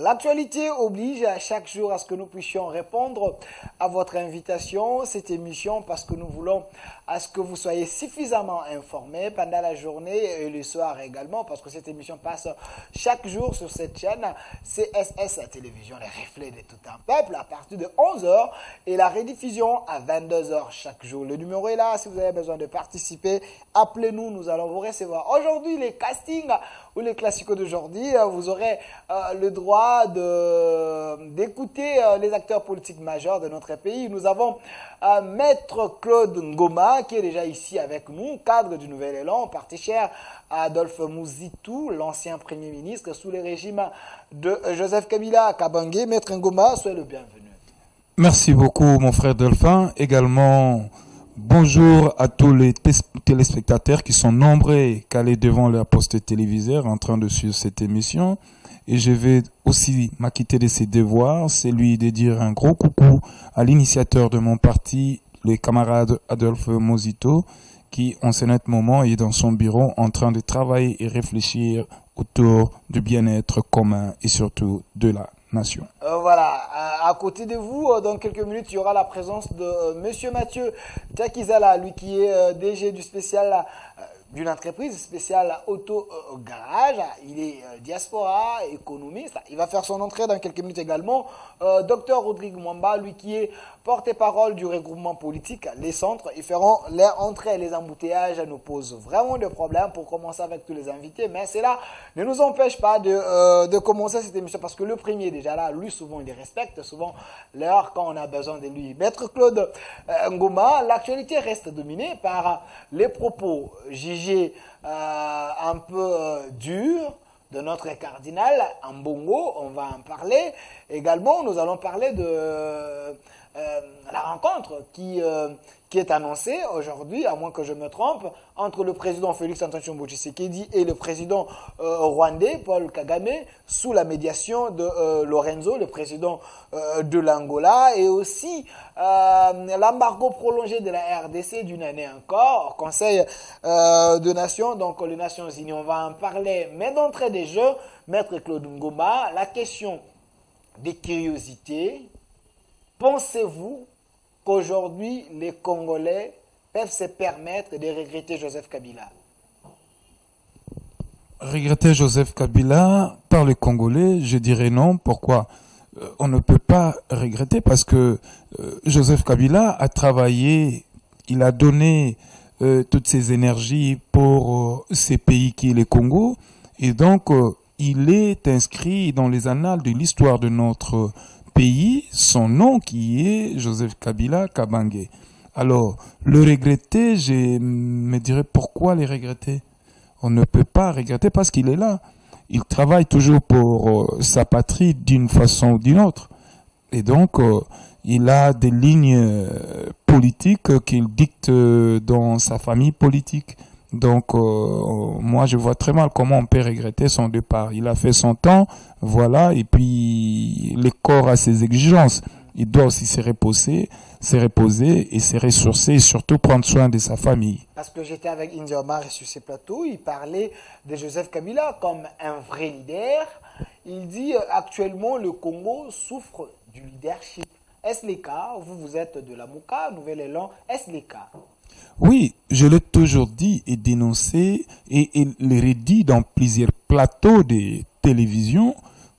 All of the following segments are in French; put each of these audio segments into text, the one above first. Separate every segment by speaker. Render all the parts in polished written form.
Speaker 1: L'actualité oblige à chaque jour à ce que nous puissions répondre à votre invitation, cette émission, parce que nous voulons à ce que vous soyez suffisamment informés pendant la journée et le soir également, parce que cette émission passe chaque jour sur cette chaîne CSS la télévision, les reflets de tout un peuple, à partir de 11 h et la rediffusion à 22 h chaque jour. Le numéro est là, si vous avez besoin de participer, appelez-nous, nous allons vous recevoir. Aujourd'hui, les castings ou les classicos d'aujourd'hui, vous aurez le droit d'écouter les acteurs politiques majeurs de notre pays. Nous avons Maître Claude Ngoma qui est déjà ici avec nous, cadre du Nouvel Élan, parti cher à Adolphe Muzitu, l'ancien Premier ministre sous le régime de Joseph Kabila à Kabange. Maître Ngoma, soyez le bienvenu.
Speaker 2: Merci beaucoup mon frère Delphin. Également, bonjour à tous les téléspectateurs qui sont nombreux et calés devant leur poste téléviseur en train de suivre cette émission. Et je vais aussi m'acquitter de ses devoirs, c'est lui de dire un gros coucou à l'initiateur de mon parti, le camarade Adolphe Muzitu, qui en ce moment est dans son bureau en train de travailler et réfléchir autour du bien-être commun et surtout de la nation.
Speaker 1: Voilà, à côté de vous, dans quelques minutes, il y aura la présence de Monsieur Mathieu Takizala, lui qui est DG du spécial d'une entreprise spéciale auto-garage. Il est diaspora, économiste. Il va faire son entrée dans quelques minutes également. Docteur Rodrigue Mwamba, lui qui est porte-parole du regroupement politique, les centres, ils feront leur entrée. Les embouteillages nous posent vraiment des problèmes pour commencer avec tous les invités. Mais cela ne nous empêche pas de commencer cette émission parce que le premier est déjà là. Lui, souvent, il les respecte. Souvent, l'heure quand on a besoin de lui. Maître Claude Ngoma, l'actualité reste dominée par les propos jugés un peu durs de notre cardinal Ambongo. On va en parler. Également, nous allons parler de la rencontre qui est annoncée aujourd'hui, à moins que je me trompe, entre le président Félix Antoine Tshisekedi et le président rwandais Paul Kagame, sous la médiation de Lorenzo, le président de l'Angola, et aussi l'embargo prolongé de la RDC d'une année encore, au Conseil de Nations, donc les Nations Unies. On va en parler, mais d'entrée des jeux, Maître Claude Ngoma, la question des curiosités. Pensez-vous qu'aujourd'hui, les Congolais peuvent se permettre de regretter Joseph Kabila?
Speaker 2: Regretter Joseph Kabila par les Congolais, je dirais non. Pourquoi? On ne peut pas regretter parce que Joseph Kabila a travaillé, il a donné toutes ses énergies pour ces pays qui est le Congo. Et donc, il est inscrit dans les annales de l'histoire de notre pays, son nom qui est Joseph Kabila Kabange. Alors, le regretter, je me dirais pourquoi les regretter? On ne peut pas regretter parce qu'il est là. Il travaille toujours pour sa patrie d'une façon ou d'une autre. Et donc, il a des lignes politiques qu'il dicte dans sa famille politique. Donc, moi, je vois très mal comment on peut regretter son départ. Il a fait son temps, voilà, et puis le corps a ses exigences. Il doit aussi se reposer et se ressourcer et surtout prendre soin de sa famille.
Speaker 1: Parce que j'étais avec Indy Omar sur ces plateaux, il parlait de Joseph Kabila comme un vrai leader. Il dit actuellement le Congo souffre du leadership. Est-ce le cas? Vous êtes de la Mouka, Nouvel Élan, est-ce le cas?
Speaker 2: Oui, je l'ai toujours dit et dénoncé et le redit dans plusieurs plateaux de télévision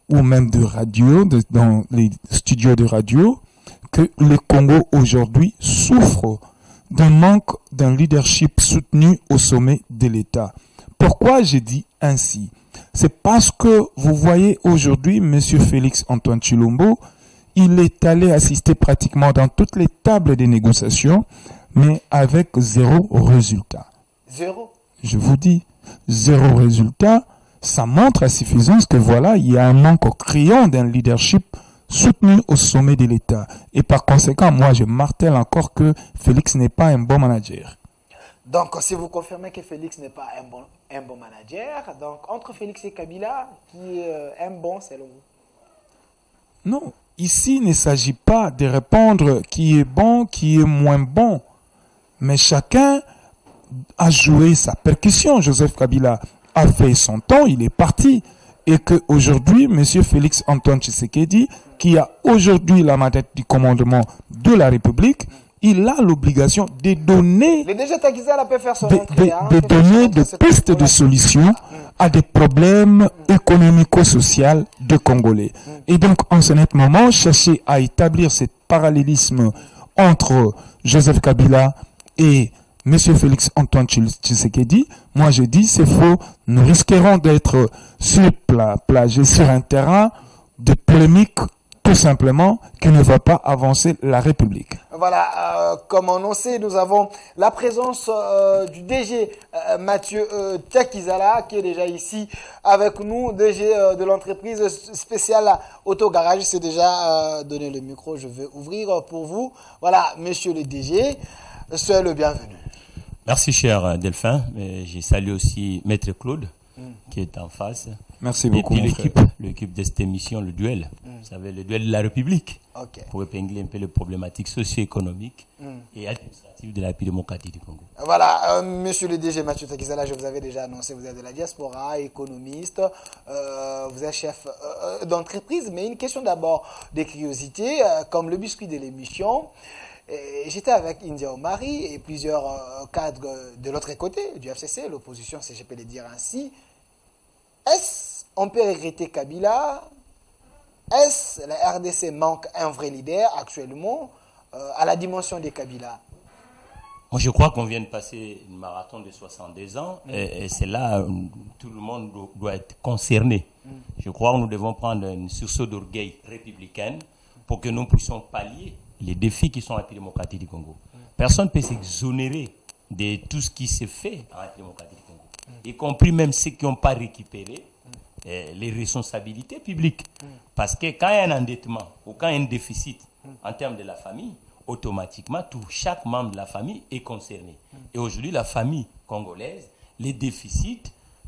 Speaker 2: ou même de radio, dans les studios de radio, que le Congo aujourd'hui souffre d'un manque d'un leadership soutenu au sommet de l'État. Pourquoi j'ai dit ainsi? C'est parce que vous voyez aujourd'hui M. Félix Antoine Tshilombo, il est allé assister pratiquement dans toutes les tables de négociations, mais avec zéro résultat.
Speaker 1: Zéro?
Speaker 2: Je vous dis, zéro résultat, ça montre à suffisance que voilà, il y a un manque criant d'un leadership soutenu au sommet de l'État. Et par conséquent, moi, je martèle encore que Félix n'est pas un bon manager.
Speaker 1: Donc, si vous confirmez que Félix n'est pas un bon manager, donc entre Félix et Kabila, qui est un bon selon vous?
Speaker 2: Non, ici, il ne s'agit pas de répondre qui est bon, qui est moins bon. Mais chacun a joué sa percussion. Joseph Kabila a fait son temps, il est parti. et qu'aujourd'hui, M. Félix Antoine Tshisekedi, qui a aujourd'hui la manette du commandement de la République, il a l'obligation de donner, donner des pistes de solutions à des problèmes économico-sociaux des Congolais. Et donc, en ce net moment, chercher à établir ce parallélisme entre Joseph Kabila et M. Félix Antoine Tshisekedi, moi je dis c'est faux. Nous risquerons d'être plagés sur un terrain de polémique tout simplement qui ne va pas avancer la République.
Speaker 1: Voilà, comme annoncé, nous avons la présence du DG Mathieu Tiakizala qui est déjà ici avec nous, DG de l'entreprise spéciale Autogarage. C'est déjà donné le micro, je vais ouvrir pour vous. Voilà, monsieur le DG, soyez le bienvenu.
Speaker 3: Merci cher Delphin, je salue aussi Maître Claude qui est en face.
Speaker 2: Merci beaucoup.
Speaker 3: Et puis l'équipe de cette émission, le duel. Vous savez, le duel de la République. Pour épingler un peu les problématiques socio-économiques et administratives de la République démocratique du Congo.
Speaker 1: Voilà, monsieur le DG Mathieu Tiakizala, je vous avais déjà annoncé, vous êtes de la diaspora, économiste, vous êtes chef d'entreprise, mais une question d'abord de curiosité, comme le biscuit de l'émission. J'étais avec India Omari et plusieurs cadres de l'autre côté du FCC, l'opposition, si je peux le dire ainsi. Est-ce on peut regretter Kabila? Est-ce la RDC manque un vrai leader actuellement à la dimension de Kabila?
Speaker 3: Moi, je crois qu'on vient de passer une marathon de 62 ans et c'est là où tout le monde doit être concerné. Je crois que nous devons prendre un sursaut d'orgueil républicain pour que nous puissions pallier les défis qui sont en République démocratique du Congo. Personne ne peut s'exonérer de tout ce qui s'est fait en République démocratique du Congo, y compris même ceux qui n'ont pas récupéré les responsabilités publiques. Parce que quand il y a un endettement ou quand il y a un déficit en termes de la famille, automatiquement, chaque membre de la famille est concerné. Et aujourd'hui, la famille congolaise, les déficits,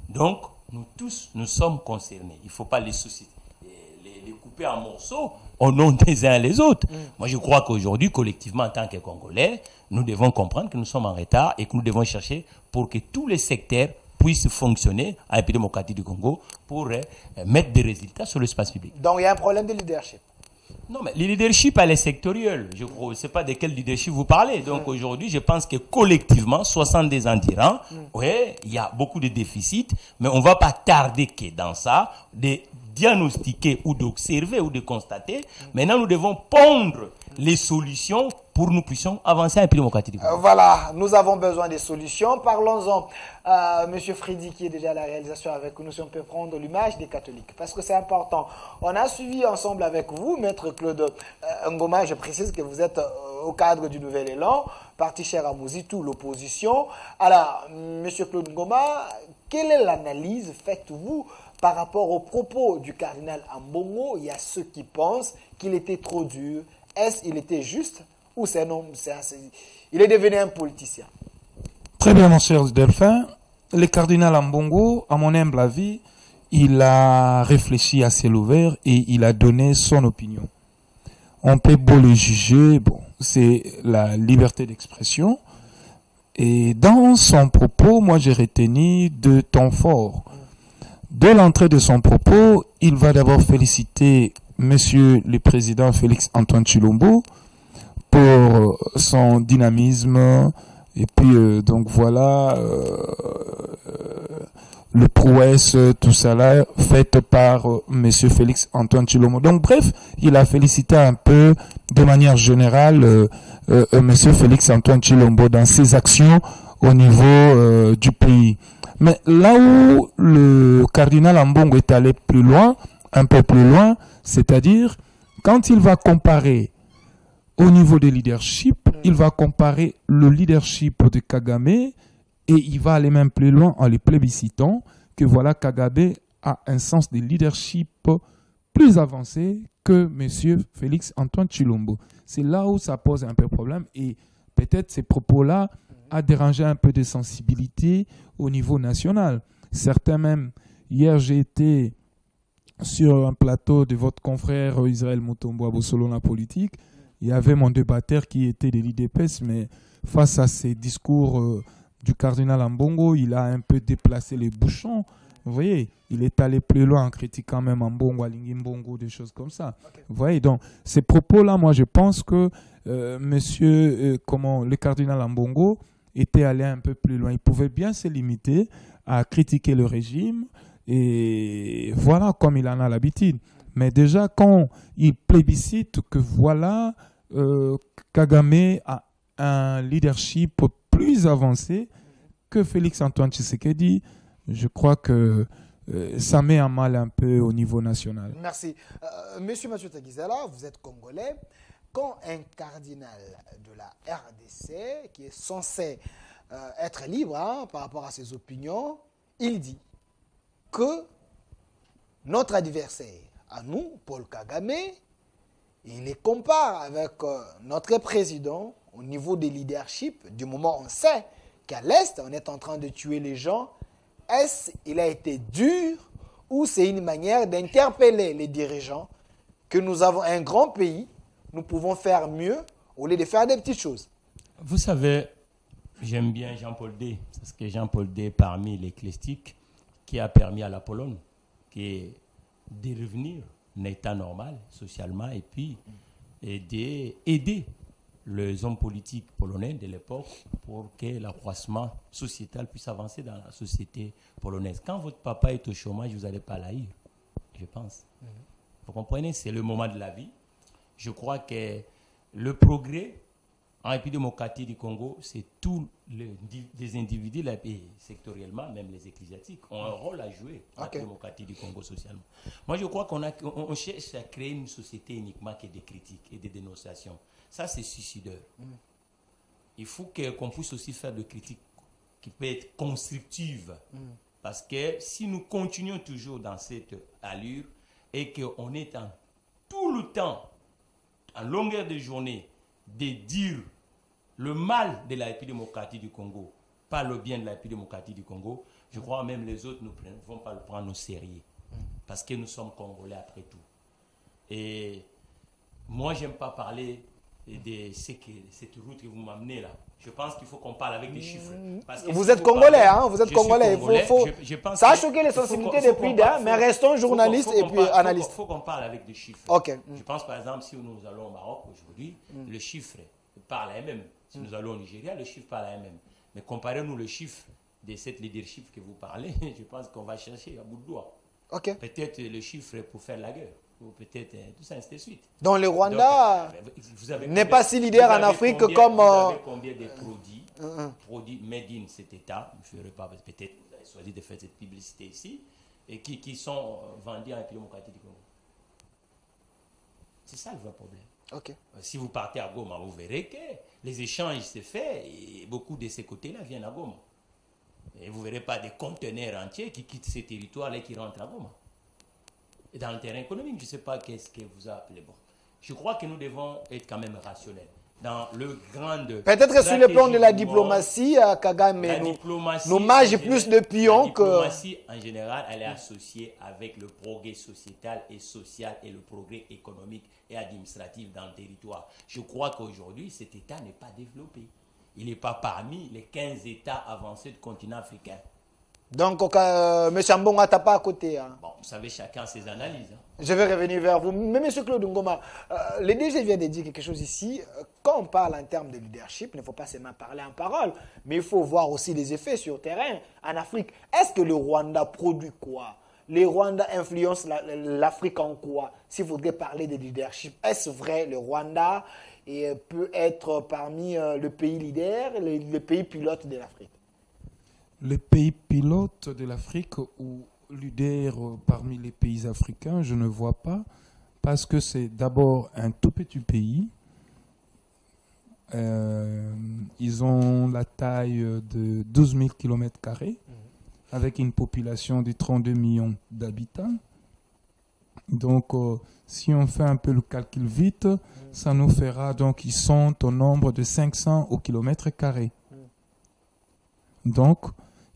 Speaker 3: donc nous tous, nous sommes concernés. Il ne faut pas les couper en morceaux au nom des uns et les autres. Moi, je crois qu'aujourd'hui, collectivement, en tant que Congolais, nous devons comprendre que nous sommes en retard et que nous devons chercher pour que tous les secteurs puissent fonctionner à la République démocratique du Congo pour mettre des résultats sur l'espace public.
Speaker 1: Donc, il y a un problème de leadership.
Speaker 3: Non, mais le leadership, elle est sectorielle. Je crois, je ne sais pas de quel leadership vous parlez. Donc aujourd'hui, je pense que collectivement, 70 ans diront, ouais, il y a beaucoup de déficits, mais on ne va pas tarder que dans ça, de diagnostiquer ou d'observer ou de constater. Maintenant, nous devons pondre les solutions pour que nous puissions avancer à un pays démocratique.
Speaker 1: Voilà, nous avons besoin des solutions. Parlons-en à M. Freddy qui est déjà à la réalisation avec nous, si on peut prendre l'image des catholiques, parce que c'est important. On a suivi ensemble avec vous, Maître Claude Ngoma, je précise que vous êtes au cadre du Nouvel Élan, parti cher à Mouzitou, l'opposition. Alors, M. Claude Ngoma, quelle est l'analyse faites-vous par rapport aux propos du cardinal Ambongo? Il y a ceux qui pensent qu'il était trop dur. Est-ce qu'il était juste ou c'est non, il est devenu un politicien?
Speaker 2: Très bien, mon cher Delphin. Le cardinal Ambongo, à mon humble avis, il a réfléchi à ciel ouvert et il a donné son opinion. On peut beau le juger, bon, c'est la liberté d'expression. Et dans son propos, moi j'ai retenu deux temps forts. Dès l'entrée de son propos, il va d'abord féliciter Monsieur le Président Félix Antoine Tshilombo pour son dynamisme et puis donc voilà le prouesse, tout ça là fait par Monsieur Félix Antoine Tshilombo. Donc bref, il a félicité un peu de manière générale Monsieur Félix Antoine Tshilombo dans ses actions au niveau du pays. Mais là où le cardinal Ambongo est allé plus loin, un peu plus loin, c'est-à-dire quand il va comparer au niveau des leadership, il va comparer le leadership de Kagame et il va aller même plus loin en les plébiscitant que voilà, Kagame a un sens de leadership plus avancé que M. Félix Antoine Tshilombo. C'est là où ça pose un peu problème et peut-être ces propos-là a dérangé un peu de sensibilité au niveau national. Certains même, hier j'ai été sur un plateau de votre confrère Israël Mutombo selon la politique, il y avait mon débatteur qui était de l'IDPS, mais face à ces discours du cardinal Ambongo, il a un peu déplacé les bouchons Vous voyez, il est allé plus loin en critiquant même Mbongo, Alingi Mbongo, des choses comme ça.
Speaker 1: Ok.
Speaker 2: Vous voyez, donc ces propos-là, moi je pense que le cardinal Mbongo était allé un peu plus loin. Il pouvait bien se limiter à critiquer le régime et voilà, comme il en a l'habitude. Mais déjà, quand il plébiscite que voilà, Kagame a un leadership plus avancé que Félix-Antoine Tshisekedi, je crois que ça met en mal un peu au niveau national.
Speaker 1: Merci. Monsieur Mathieu Takizala, vous êtes congolais. Quand un cardinal de la RDC, qui est censé être libre par rapport à ses opinions, il dit que notre adversaire, à nous, Paul Kagame, il les compare avec notre président au niveau des leadership. Du moment où on sait qu'à l'Est, on est en train de tuer les gens, est-ce qu'il a été dur ou c'est une manière d'interpeller les dirigeants que nous avons un grand pays, nous pouvons faire mieux au lieu de faire des petites choses?
Speaker 3: Vous savez, j'aime bien Jean-Paul II, parce que Jean-Paul II, parmi les ecclésiastiques, qui a permis à la Pologne de revenir un état normal socialement et puis aider les hommes politiques polonais de l'époque pour que l'accroissement sociétal puisse avancer dans la société polonaise. Quand votre papa est au chômage, vous n'allez pas l'haïr, je pense. Vous comprenez, c'est le moment de la vie. Je crois que le progrès en République démocratique du Congo, c'est tous les individus, et sectoriellement, même les ecclésiastiques, ont un rôle à jouer en République démocratique du Congo socialement. Moi, je crois qu'on cherche à créer une société uniquement qui est des critiques et des dénonciations. Ça, c'est suicidaire. Il faut qu'on puisse aussi faire des critiques qui peuvent être constructives. Parce que si nous continuons toujours dans cette allure et qu'on est tout le temps, en longueur de journée, de dire le mal de la République démocratique du Congo, pas le bien de la République démocratique du Congo, je crois même les autres ne vont pas le prendre au sérieux. Parce que nous sommes Congolais après tout. Et moi, je n'aime pas parler de cette route que vous m'amenez là. Je pense qu'il faut qu'on parle avec des chiffres. Parce que
Speaker 1: vous
Speaker 3: si
Speaker 1: êtes Congolais,
Speaker 3: parlez,
Speaker 1: vous êtes Congolais. Ça a choqué les sensibilités des prix, mais restons journalistes et puis analystes.
Speaker 3: Il faut qu'on parle avec des chiffres.
Speaker 1: Okay.
Speaker 3: Je pense par exemple, si nous allons au Maroc aujourd'hui, le chiffre parle à elle-même. Si nous allons au Nigeria, le chiffre parle à elle-même. Mais comparez-nous le chiffre de cette leadership que vous parlez, je pense qu'on va chercher à bout de doigt. Peut-être le chiffre pour faire la guerre. Ou peut-être tout ça, ainsi de suite.
Speaker 1: Donc le Rwanda n'est pas si leader en Afrique comme...
Speaker 3: Vous avez combien de produits made in cet État, je ne ferai pas, peut-être vous avez choisi de faire cette publicité ici, et qui sont vendus en République démocratique du Congo. C'est ça le vrai problème. Si vous partez à Goma, vous verrez que les échanges se font et beaucoup de ces côtés-là viennent à Goma. Et vous ne verrez pas des conteneurs entiers qui quittent ces territoires-là et qui rentrent à Goma. Et dans le terrain économique, je ne sais pas qu'est-ce que vous appelez. Bon, je crois que nous devons être quand même rationnels. Dans le grand...
Speaker 1: Peut-être sur le plan de la diplomatie, Kagame nous mage plus de pions que...
Speaker 3: La diplomatie, en général, elle est associée avec le progrès sociétal et social et le progrès économique et administratif dans le territoire. Je crois qu'aujourd'hui, cet État n'est pas développé. Il n'est pas parmi les 15 États avancés du continent africain.
Speaker 1: Donc, M. Mbongo n'a pas à côté.
Speaker 3: Bon, vous savez, chacun ses analyses.
Speaker 1: Je vais revenir vers vous. Mais M. Claude Ngoma, le DG vient de dire quelque chose ici. Quand on parle en termes de leadership, il ne faut pas seulement parler en parole, mais il faut voir aussi les effets sur le terrain. En Afrique, est-ce que le Rwanda produit quoi? Le Rwanda influence l'Afrique en quoi? S'il faudrait parler de leadership, est-ce vrai le Rwanda peut être parmi le pays leader, le pays pilote de l'Afrique?
Speaker 2: Les pays pilotes de l'Afrique ou leader parmi les pays africains, je ne vois pas, parce que c'est d'abord un tout petit pays. Ils ont la taille de 12 000 km², avec une population de 32 millions d'habitants. Donc, si on fait un peu le calcul vite, ça nous fera, donc, ils sont au nombre de 500 au km². Donc,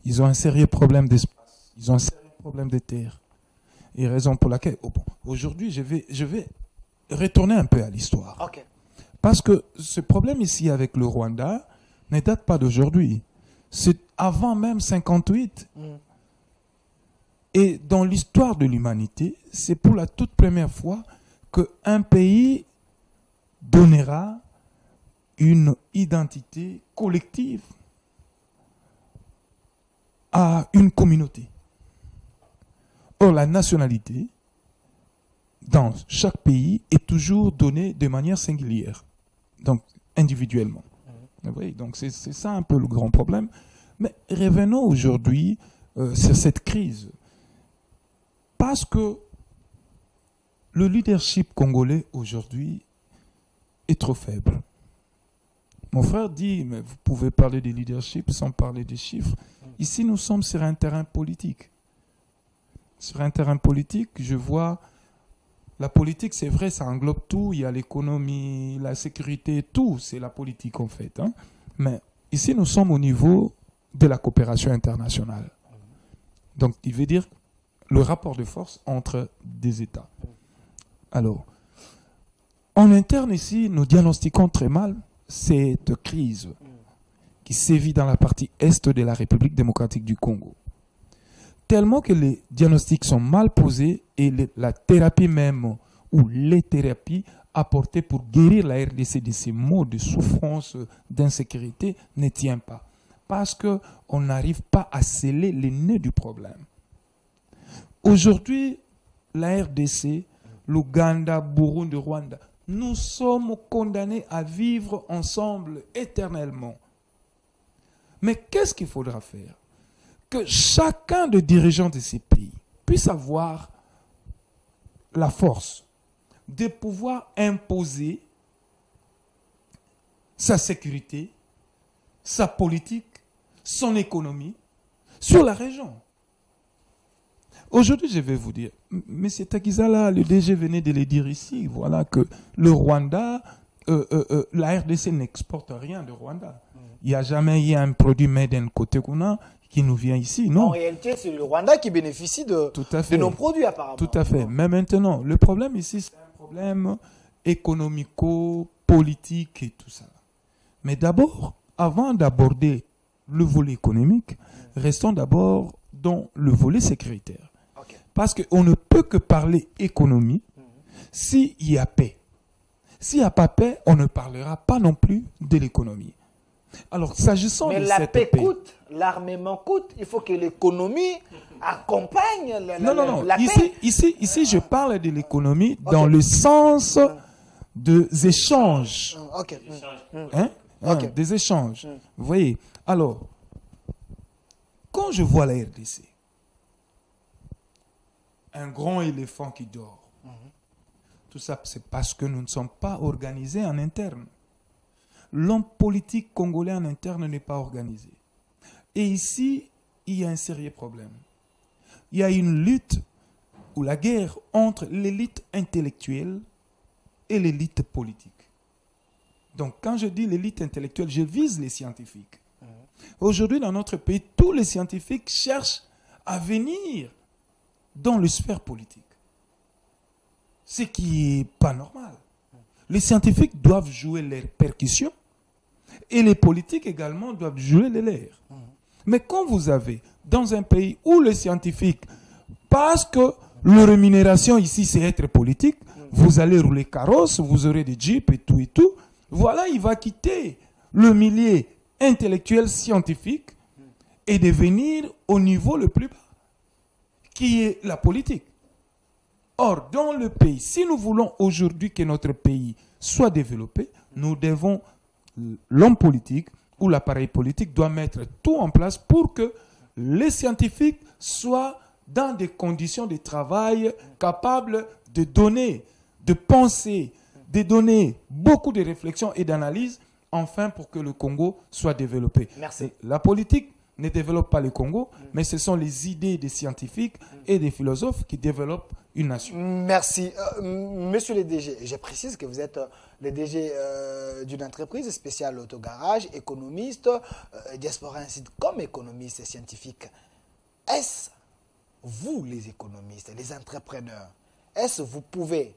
Speaker 2: ils ont un sérieux problème d'espace, ils ont un sérieux problème de terre. Et raison pour laquelle, aujourd'hui, je vais retourner un peu à l'histoire. Parce que ce problème ici avec le Rwanda ne date pas d'aujourd'hui. C'est avant même 58. Et dans l'histoire de l'humanité, c'est pour la toute première fois qu'un pays donnera une identité collective à une communauté. Or, la nationalité, dans chaque pays, est toujours donnée de manière singulière, donc individuellement. Vous voyez, donc c'est ça un peu le grand problème. Mais revenons aujourd'hui sur cette crise. Parce que le leadership congolais aujourd'hui est trop faible. Mon frère dit, mais vous pouvez parler de leadership sans parler des chiffres. Ici, nous sommes sur un terrain politique. Sur un terrain politique, je vois, la politique, c'est vrai, ça englobe tout. Il y a l'économie, la sécurité, tout. C'est la politique, en fait. Hein. Mais ici, nous sommes au niveau de la coopération internationale. Donc, il veut dire le rapport de force entre des États. Alors, en interne ici, nous diagnostiquons très mal cette crise qui sévit dans la partie est de la République démocratique du Congo. Tellement que les diagnostics sont mal posés et la thérapie même, ou les thérapies apportées pour guérir la RDC de ces maux de souffrance, d'insécurité, ne tient pas. Parce qu'on n'arrive pas à sceller les nœuds du problème. Aujourd'hui, la RDC, l'Ouganda, Burundi, Rwanda, nous sommes condamnés à vivre ensemble éternellement. Mais qu'est-ce qu'il faudra faire? Que chacun des dirigeants de ces pays puisse avoir la force de pouvoir imposer sa sécurité, sa politique, son économie sur la région. Aujourd'hui, je vais vous dire, M. Takizala, le DG venait de le dire ici, voilà que le Rwanda, la RDC n'exporte rien de Rwanda. Il n'y a jamais eu un produit made in Côte Kuna qui nous vient ici, non.
Speaker 1: En réalité, c'est le Rwanda qui bénéficie de nos produits, apparemment.
Speaker 2: Tout à fait. Mais maintenant, le problème ici, c'est un problème économico-politique et tout ça. Mais d'abord, avant d'aborder le volet économique, restons d'abord dans le volet sécuritaire. Parce qu'on ne peut que parler économie s'il y a paix. S'il n'y a pas paix, on ne parlera pas non plus de l'économie. Alors, s'agissant de cette paix...
Speaker 1: Mais la paix coûte, l'armement coûte. Il faut que l'économie accompagne la paix.
Speaker 2: Ici, je parle de l'économie dans le sens des échanges. Des échanges. Vous voyez? Alors, quand je vois la RDC, un grand éléphant qui dort. Tout ça, c'est parce que nous ne sommes pas organisés en interne. L'homme politique congolais en interne n'est pas organisé. Et ici, il y a un sérieux problème. Il y a une lutte ou la guerre entre l'élite intellectuelle et l'élite politique. Donc, quand je dis l'élite intellectuelle, je vise les scientifiques. Aujourd'hui, dans notre pays, tous les scientifiques cherchent à venir dans le sphère politique. Ce qui n'est pas normal. Les scientifiques doivent jouer leur percussion et les politiques également doivent jouer les leurs. Mais quand vous avez dans un pays où les scientifiques, parce que leur rémunération ici c'est être politique, vous allez rouler carrosse, vous aurez des jeeps et tout, voilà, il va quitter le milieu intellectuel scientifique et devenir au niveau le plus bas, qui est la politique. Or, dans le pays, si nous voulons aujourd'hui que notre pays soit développé, nous devons, l'homme politique ou l'appareil politique doit mettre tout en place pour que les scientifiques soient dans des conditions de travail capables de donner, de penser, de donner beaucoup de réflexion et d'analyse, enfin pour que le Congo soit développé.
Speaker 1: Merci.
Speaker 2: La politique ne développe pas le Congo, mais ce sont les idées des scientifiques et des philosophes qui développent une nation.
Speaker 1: Merci. Monsieur le DG, je précise que vous êtes le DG d'une entreprise spéciale autogarage, économiste, Diaspora Incite comme économiste et scientifique. Est-ce, vous les économistes, les entrepreneurs, est-ce que vous pouvez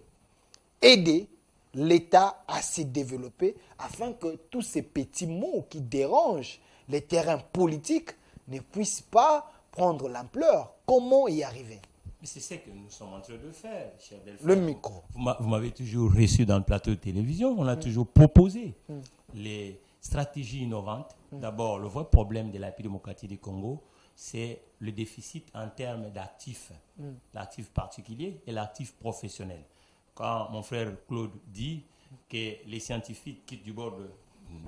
Speaker 1: aider l'État à se développer afin que tous ces petits mots qui dérangent les terrains politiques ne puissent pas prendre l'ampleur. Comment y arriver?
Speaker 3: Mais c'est ce que nous sommes en train de faire, cher Delphin.
Speaker 1: Le micro.
Speaker 3: Vous m'avez toujours reçu dans le plateau de télévision, on a toujours proposé les stratégies innovantes. D'abord, le vrai problème de la démocratie du Congo, c'est le déficit en termes d'actifs, l'actif particulier et l'actif professionnel. Quand mon frère Claude dit que les scientifiques quittent du bord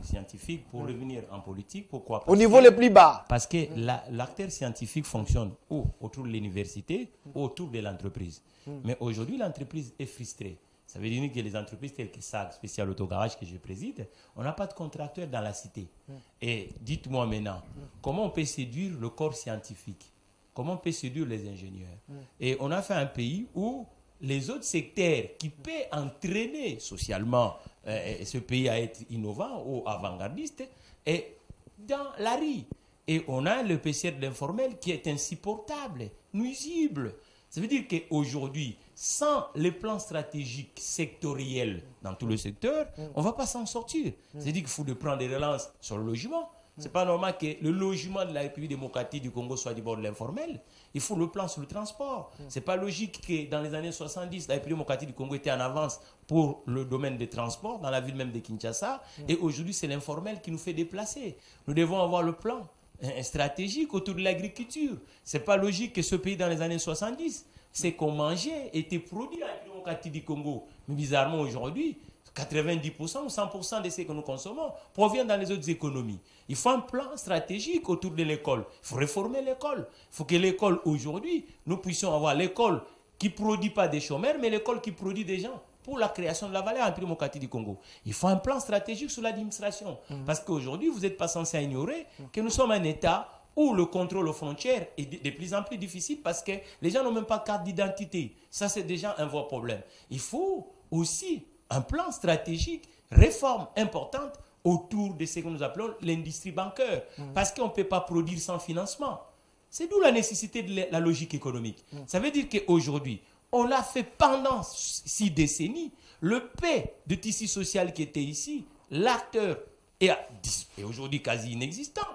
Speaker 3: scientifique pour revenir en politique, pourquoi?
Speaker 1: Au niveau le plus bas.
Speaker 3: Parce que l'acteur scientifique fonctionne autour de l'université ou autour de l'entreprise. Mais aujourd'hui, l'entreprise est frustrée. Ça veut dire que les entreprises telles que SAG, Spécial Autogarage que je préside, on n'a pas de contracteurs dans la cité. Et dites-moi maintenant, comment on peut séduire le corps scientifique? Comment on peut séduire les ingénieurs? Et on a fait un pays où les autres secteurs qui peuvent entraîner socialement ce pays à être innovant ou avant-gardiste est dans la rue. Et on a le PCR de l'informel qui est insupportable, nuisible. Ça veut dire qu'aujourd'hui, sans les plans stratégiques sectoriels dans tout le secteur, on ne va pas s'en sortir. C'est-à-dire qu'il faut prendre des relances sur le logement. Ce n'est pas normal que le logement de la République démocratique du Congo soit du bord de l'informel. Il faut le plan sur le transport. Ce n'est pas logique que dans les années 70, la République démocratique du Congo était en avance pour le domaine des transports, dans la ville même de Kinshasa. Et aujourd'hui, c'est l'informel qui nous fait déplacer. Nous devons avoir le plan stratégique autour de l'agriculture. Ce n'est pas logique que ce pays, dans les années 70, ce qu'on mangeait était produit dans la République démocratique du Congo. Mais bizarrement, aujourd'hui, 90% ou 100% de ce que nous consommons provient dans les autres économies. Il faut un plan stratégique autour de l'école. Il faut réformer l'école. Il faut que l'école, aujourd'hui, nous puissions avoir l'école qui ne produit pas des chômeurs, mais l'école qui produit des gens pour la création de la valeur en République démocratique du Congo. Il faut un plan stratégique sur l'administration. Parce qu'aujourd'hui, vous n'êtes pas censé ignorer que nous sommes un État où le contrôle aux frontières est de plus en plus difficile parce que les gens n'ont même pas de carte d'identité. Ça, c'est déjà un vrai problème. Il faut aussi un plan stratégique, réforme importante autour de ce que nous appelons l'industrie bancaire. Parce qu'on ne peut pas produire sans financement. C'est d'où la nécessité de la logique économique. Ça veut dire qu'aujourd'hui, on l'a fait pendant 6 décennies. Le paix de tissu social qui était ici, l'acteur est aujourd'hui quasi inexistant.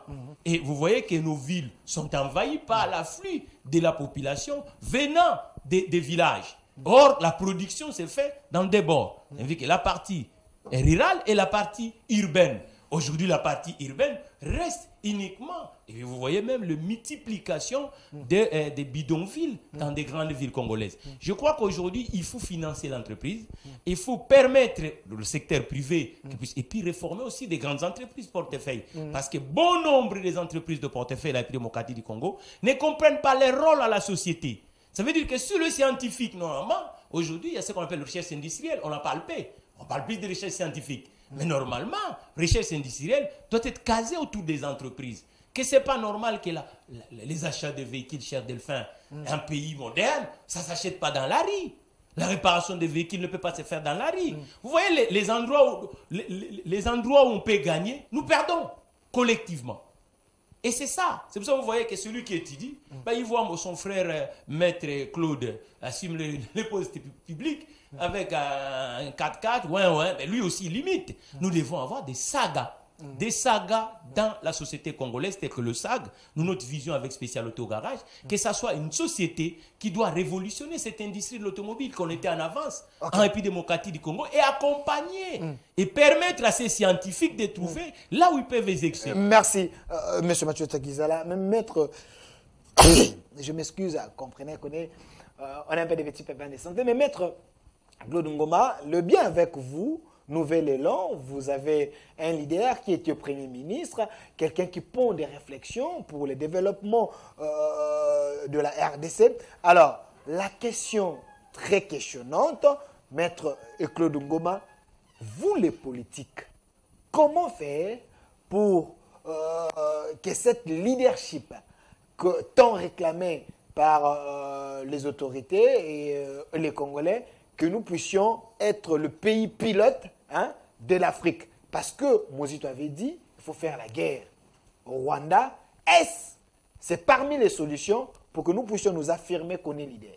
Speaker 3: Et vous voyez que nos villes sont envahies par l'afflux de la population venant des villages. Or, la production s'est faite dans des bords. C'est-à-dire que la partie rurale et la partie urbaine. Aujourd'hui, la partie urbaine reste uniquement, et vous voyez même la multiplication des bidonvilles dans des grandes villes congolaises. Je crois qu'aujourd'hui, il faut financer l'entreprise, il faut permettre le secteur privé, et puis réformer aussi des grandes entreprises portefeuille. Parce que bon nombre des entreprises de portefeuille de la République démocratique du Congo ne comprennent pas leur rôle à la société. Ça veut dire que sur le scientifique, normalement, aujourd'hui, il y a ce qu'on appelle la recherche industrielle, on n'en parle pas. On parle plus de recherche scientifique. Mais normalement, recherche industrielle doit être casée autour des entreprises. Que ce n'est pas normal que les achats de véhicules, cher Delphin, un pays moderne, ça ne s'achète pas dans la rue. La réparation des véhicules ne peut pas se faire dans la rue. Vous voyez les endroits où on peut gagner, nous perdons collectivement. Et c'est ça. C'est pour ça que vous voyez que celui qui étudie, il voit son frère maître Claude assumer les postes publics avec un 4x4, mais lui aussi limite. Nous devons avoir des sagas dans la société congolaise, telle que le SAG, nous, notre vision avec Spécial Autogarage, que ça soit une société qui doit révolutionner cette industrie de l'automobile, qu'on était en avance en République démocratique du Congo, et accompagner et permettre à ces scientifiques de trouver là où ils peuvent exercer.
Speaker 1: Merci, Monsieur Mathieu Takizala. Maître, je m'excuse, comprenez qu'on est, on a un peu de petits pépins de santé, mais Maître Claude Ngoma, le bien avec vous, nouvel élan, vous avez un leader qui est Premier ministre, quelqu'un qui pond des réflexions pour le développement de la RDC. Alors, la question très questionnante, Maître Claude Ngoma, vous les politiques, comment faire pour que cette leadership tant réclamée par les autorités et les Congolais, que nous puissions être le pays pilote de l'Afrique. Parce que, Mozito avait dit, il faut faire la guerre au Rwanda. C'est parmi les solutions pour que nous puissions nous affirmer qu'on est leader.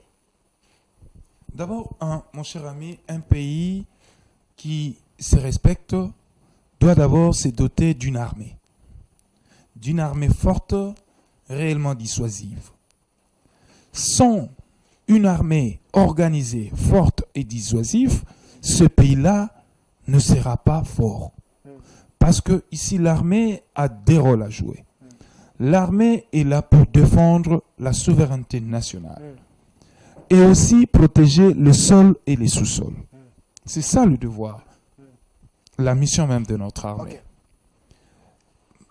Speaker 2: D'abord, mon cher ami, un pays qui se respecte doit d'abord se doter d'une armée. D'une armée forte, réellement dissuasive. Sans une armée organisée, forte et dissuasive, ce pays-là ne sera pas fort. Parce que ici, l'armée a des rôles à jouer. L'armée est là pour défendre la souveraineté nationale. Et aussi protéger le sol et les sous-sols. C'est ça le devoir. La mission même de notre armée.
Speaker 1: Ok.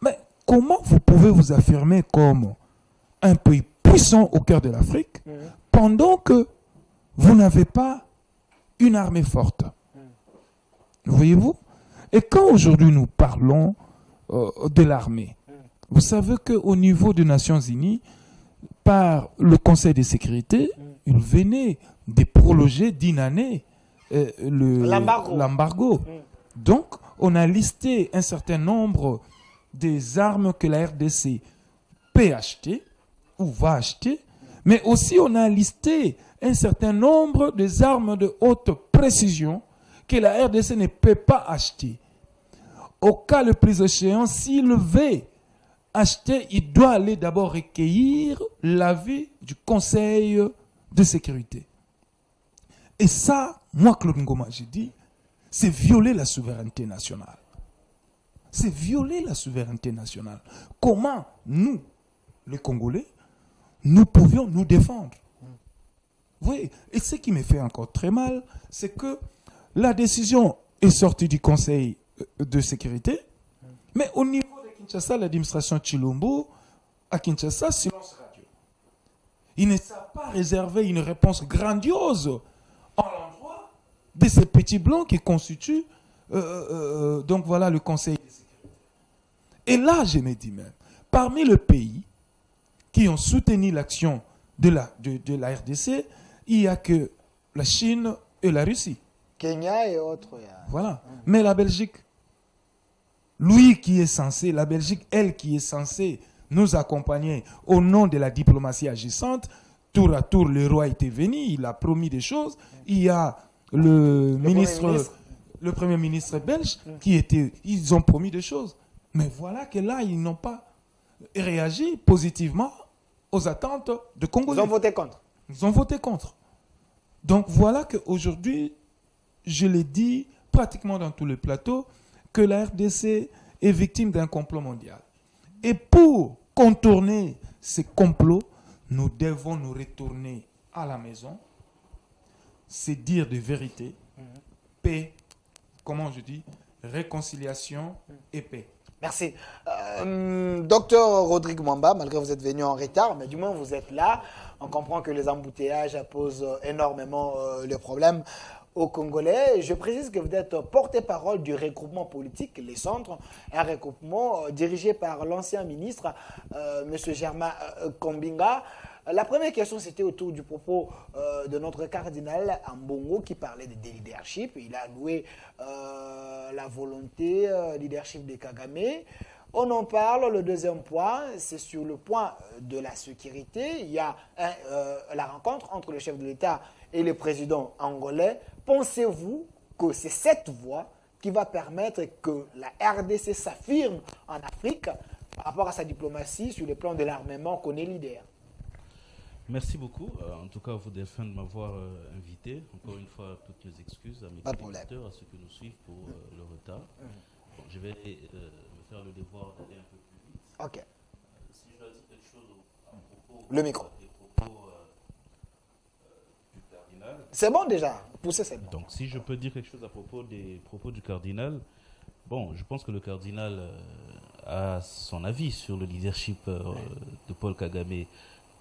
Speaker 2: Mais comment vous pouvez vous affirmer comme un pays puissant au cœur de l'Afrique pendant que vous n'avez pas une armée forte? Voyez-vous? Et quand aujourd'hui nous parlons de l'armée, vous savez qu'au niveau des Nations Unies, par le Conseil de sécurité, il venait de prolonger d'une année l'embargo. Donc, on a listé un certain nombre des armes que la RDC peut acheter ou va acheter, mais aussi on a listé un certain nombre des armes de haute précision que la RDC ne peut pas acheter. Au cas le plus échéant, s'il veut acheter, il doit aller d'abord recueillir l'avis du Conseil de sécurité. Et ça, moi, Claude Ngoma, j'ai dit, c'est violer la souveraineté nationale. C'est violer la souveraineté nationale. Comment nous, les Congolais, nous pouvions nous défendre? Oui, et ce qui me fait encore très mal, c'est que la décision est sortie du Conseil de sécurité, mais au niveau de Kinshasa, l'administration Chilombo, à Kinshasa, silence radio. Il ne savent pas réserver une réponse grandiose en l'endroit de ces petits blancs qui constituent donc voilà le Conseil de sécurité. Et là, je me dis même, parmi les pays qui ont soutenu l'action de la RDC, il n'y a que la Chine et la Russie.
Speaker 1: Kenya et autres.
Speaker 2: Voilà. Mais la Belgique, lui qui est censé, la Belgique, elle qui est censée nous accompagner au nom de la diplomatie agissante, tour à tour, le roi était venu, il a promis des choses. Il y a le Premier ministre belge qui était, ils ont promis des choses. Mais voilà que là, ils n'ont pas réagi positivement aux attentes de Congolais.
Speaker 1: Ils ont voté contre.
Speaker 2: Ils ont voté contre. Donc voilà qu'aujourd'hui, je l'ai dit pratiquement dans tous les plateaux, que la RDC est victime d'un complot mondial. Et pour contourner ces complots, nous devons nous retourner à la maison, c'est dire de vérité, paix, comment je dis, réconciliation et paix.
Speaker 1: Merci. Docteur Rodrigue Mwamba, malgré que vous êtes venu en retard, mais du moins vous êtes là. On comprend que les embouteillages posent énormément de problèmes aux Congolais. Je précise que vous êtes porte-parole du regroupement politique, les Centres, un regroupement dirigé par l'ancien ministre, M. Germain Kombinga. La première question, c'était autour du propos de notre cardinal Ambongo qui parlait de leadership. Il a loué la volonté leadership de Kagame. On en parle. Le deuxième point, c'est sur le point de la sécurité. Il y a la rencontre entre le chef de l'État et le président angolais. Pensez-vous que c'est cette voie qui va permettre que la RDC s'affirme en Afrique par rapport à sa diplomatie sur le plan de l'armement qu'on est leader?
Speaker 4: Merci beaucoup. En tout cas, vous Delphin de m'avoir invité. Encore une fois, toutes mes excuses à mes téléspectateurs, à ceux qui nous suivent pour le retard. Bon, je vais me faire le devoir d'aller un peu plus vite.
Speaker 1: Ok.
Speaker 4: Si je dois dire quelque chose à propos
Speaker 1: le micro.
Speaker 4: Des propos du cardinal.
Speaker 1: C'est bon déjà. Poussez, c'est bon.
Speaker 4: Donc, si je peux dire quelque chose à propos des propos du cardinal, bon, je pense que le cardinal a son avis sur le leadership de Paul Kagame,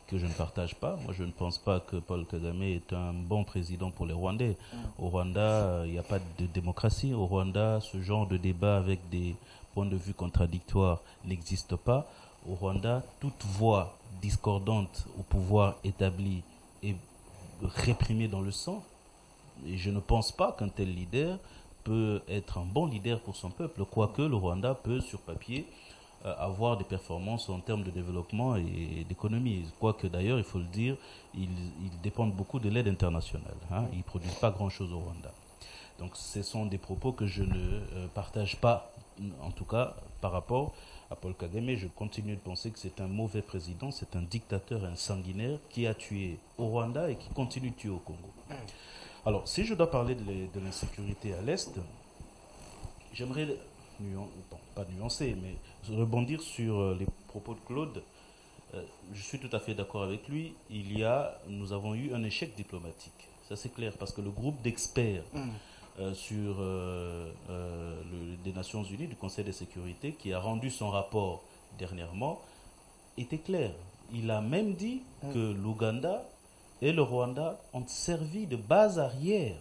Speaker 4: que je ne partage pas. Moi, je ne pense pas que Paul Kagame est un bon président pour les Rwandais. Au Rwanda, il n'y a pas de démocratie. Au Rwanda, ce genre de débat avec des points de vue contradictoires n'existe pas. Au Rwanda, toute voix discordante au pouvoir établi est réprimée dans le sang. Et je ne pense pas qu'un tel leader peut être un bon leader pour son peuple, quoique le Rwanda peut, sur papier, avoir des performances en termes de développement et d'économie. Quoique d'ailleurs, il faut le dire, ils dépendent beaucoup de l'aide internationale. Ils ne produisent pas grand-chose au Rwanda. Donc ce sont des propos que je ne partage pas en tout cas, par rapport à Paul Kagame, je continue de penser que c'est un mauvais président, c'est un dictateur, un sanguinaire qui a tué au Rwanda et qui continue de tuer au Congo. Alors, si je dois parler de l'insécurité à l'Est, j'aimerais, pas nuancer, mais rebondir sur les propos de Claude. Je suis tout à fait d'accord avec lui. Nous avons eu un échec diplomatique. Ça, c'est clair, parce que le groupe d'experts des Nations Unies, du Conseil de sécurité, qui a rendu son rapport dernièrement, était clair. Il a même dit que l'Ouganda et le Rwanda ont servi de base arrière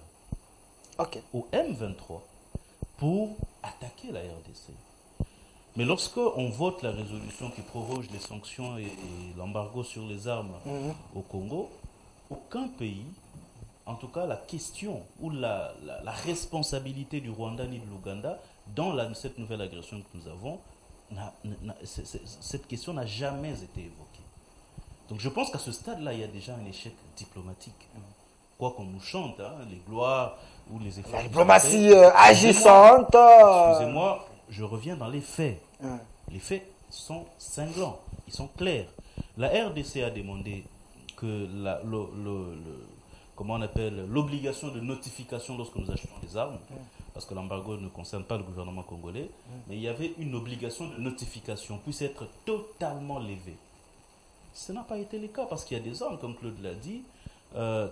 Speaker 4: au M23 pour attaquer la RDC. Mais lorsqu'on vote la résolution qui proroge les sanctions et l'embargo sur les armes au Congo, aucun pays, en tout cas la question ou la responsabilité du Rwanda ni de l'Ouganda dans cette nouvelle agression que nous avons, cette question n'a jamais été évoquée. Donc je pense qu'à ce stade-là, il y a déjà un échec diplomatique. Quoi qu'on nous chante, les gloires ou les efforts...
Speaker 1: La diplomatie agissante...
Speaker 4: Excusez-moi, je reviens dans les faits. Les faits sont cinglants, ils sont clairs. La RDC a demandé que comment on appelle, l'obligation de notification lorsque nous achetons des armes, parce que l'embargo ne concerne pas le gouvernement congolais, mais il y avait une obligation de notification puisse être totalement levée. Ce n'a pas été le cas, parce qu'il y a des armes, comme Claude l'a dit,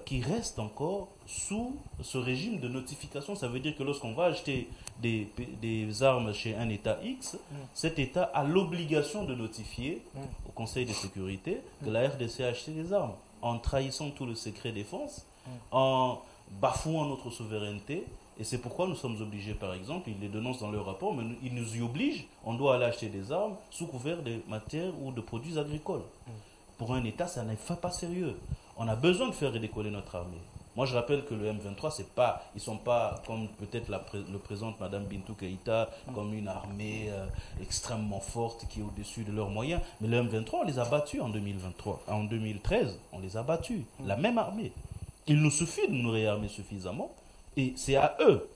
Speaker 4: qui restent encore sous ce régime de notification. Ça veut dire que lorsqu'on va acheter des armes chez un État X, cet État a l'obligation de notifier au Conseil de sécurité que la RDC a acheté des armes, en trahissant tout le secret défense, en bafouant notre souveraineté. Et c'est pourquoi nous sommes obligés, par exemple, ils les dénoncent dans leur rapport, mais ils nous y obligent, on doit aller acheter des armes sous couvert de matières ou de produits agricoles. Pour un État, ça n'est pas sérieux. On a besoin de faire redécoller notre armée. Moi, je rappelle que le M23, ils ne sont pas, comme peut-être le présente Mme Bintou Keïta, comme une armée extrêmement forte qui est au-dessus de leurs moyens. Mais le M23, on les a battus en 2023. En 2013, on les a battus. La même armée. Il nous suffit de nous réarmer suffisamment. Et c'est à eux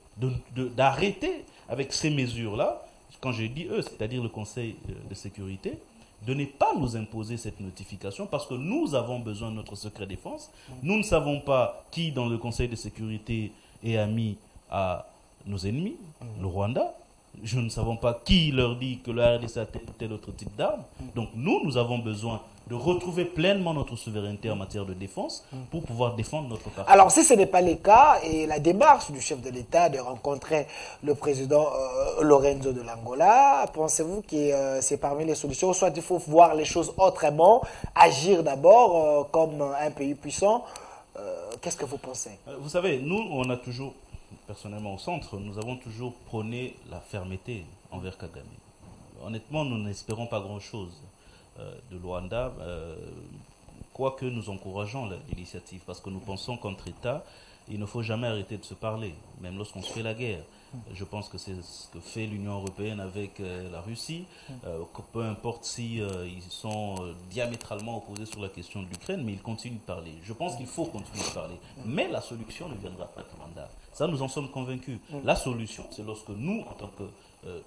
Speaker 4: d'arrêter avec ces mesures-là. Quand je dis eux, c'est-à-dire le Conseil de sécurité, de ne pas nous imposer cette notification parce que nous avons besoin de notre secret défense. Nous ne savons pas qui dans le Conseil de sécurité est ami à nos ennemis, le Rwanda. Nous ne savons pas qui leur dit que la RDC a tel autre type d'armes. Donc nous avons besoin de retrouver pleinement notre souveraineté en matière de défense pour pouvoir défendre notre parti.
Speaker 1: Alors si ce n'est pas le cas, et la démarche du chef de l'État de rencontrer le président Lorenzo de l'Angola, pensez-vous que c'est parmi les solutions? Soit il faut voir les choses autrement, agir d'abord comme un pays puissant. Qu'est-ce que vous pensez?
Speaker 4: Vous savez, nous, on a toujours, personnellement au centre, nous avons toujours prôné la fermeté envers Kagame. Honnêtement, nous n'espérons pas grand-chose de Luanda, quoique nous encourageons l'initiative, parce que nous pensons qu'entre États, il ne faut jamais arrêter de se parler, même lorsqu'on se fait la guerre. Je pense que c'est ce que fait l'Union européenne avec la Russie, peu importe si ils sont diamétralement opposés sur la question de l'Ukraine, mais ils continuent de parler. Je pense qu'il faut continuer de parler, mais la solution ne viendra pas de Luanda. Ça, nous en sommes convaincus. La solution, c'est lorsque nous, en tant que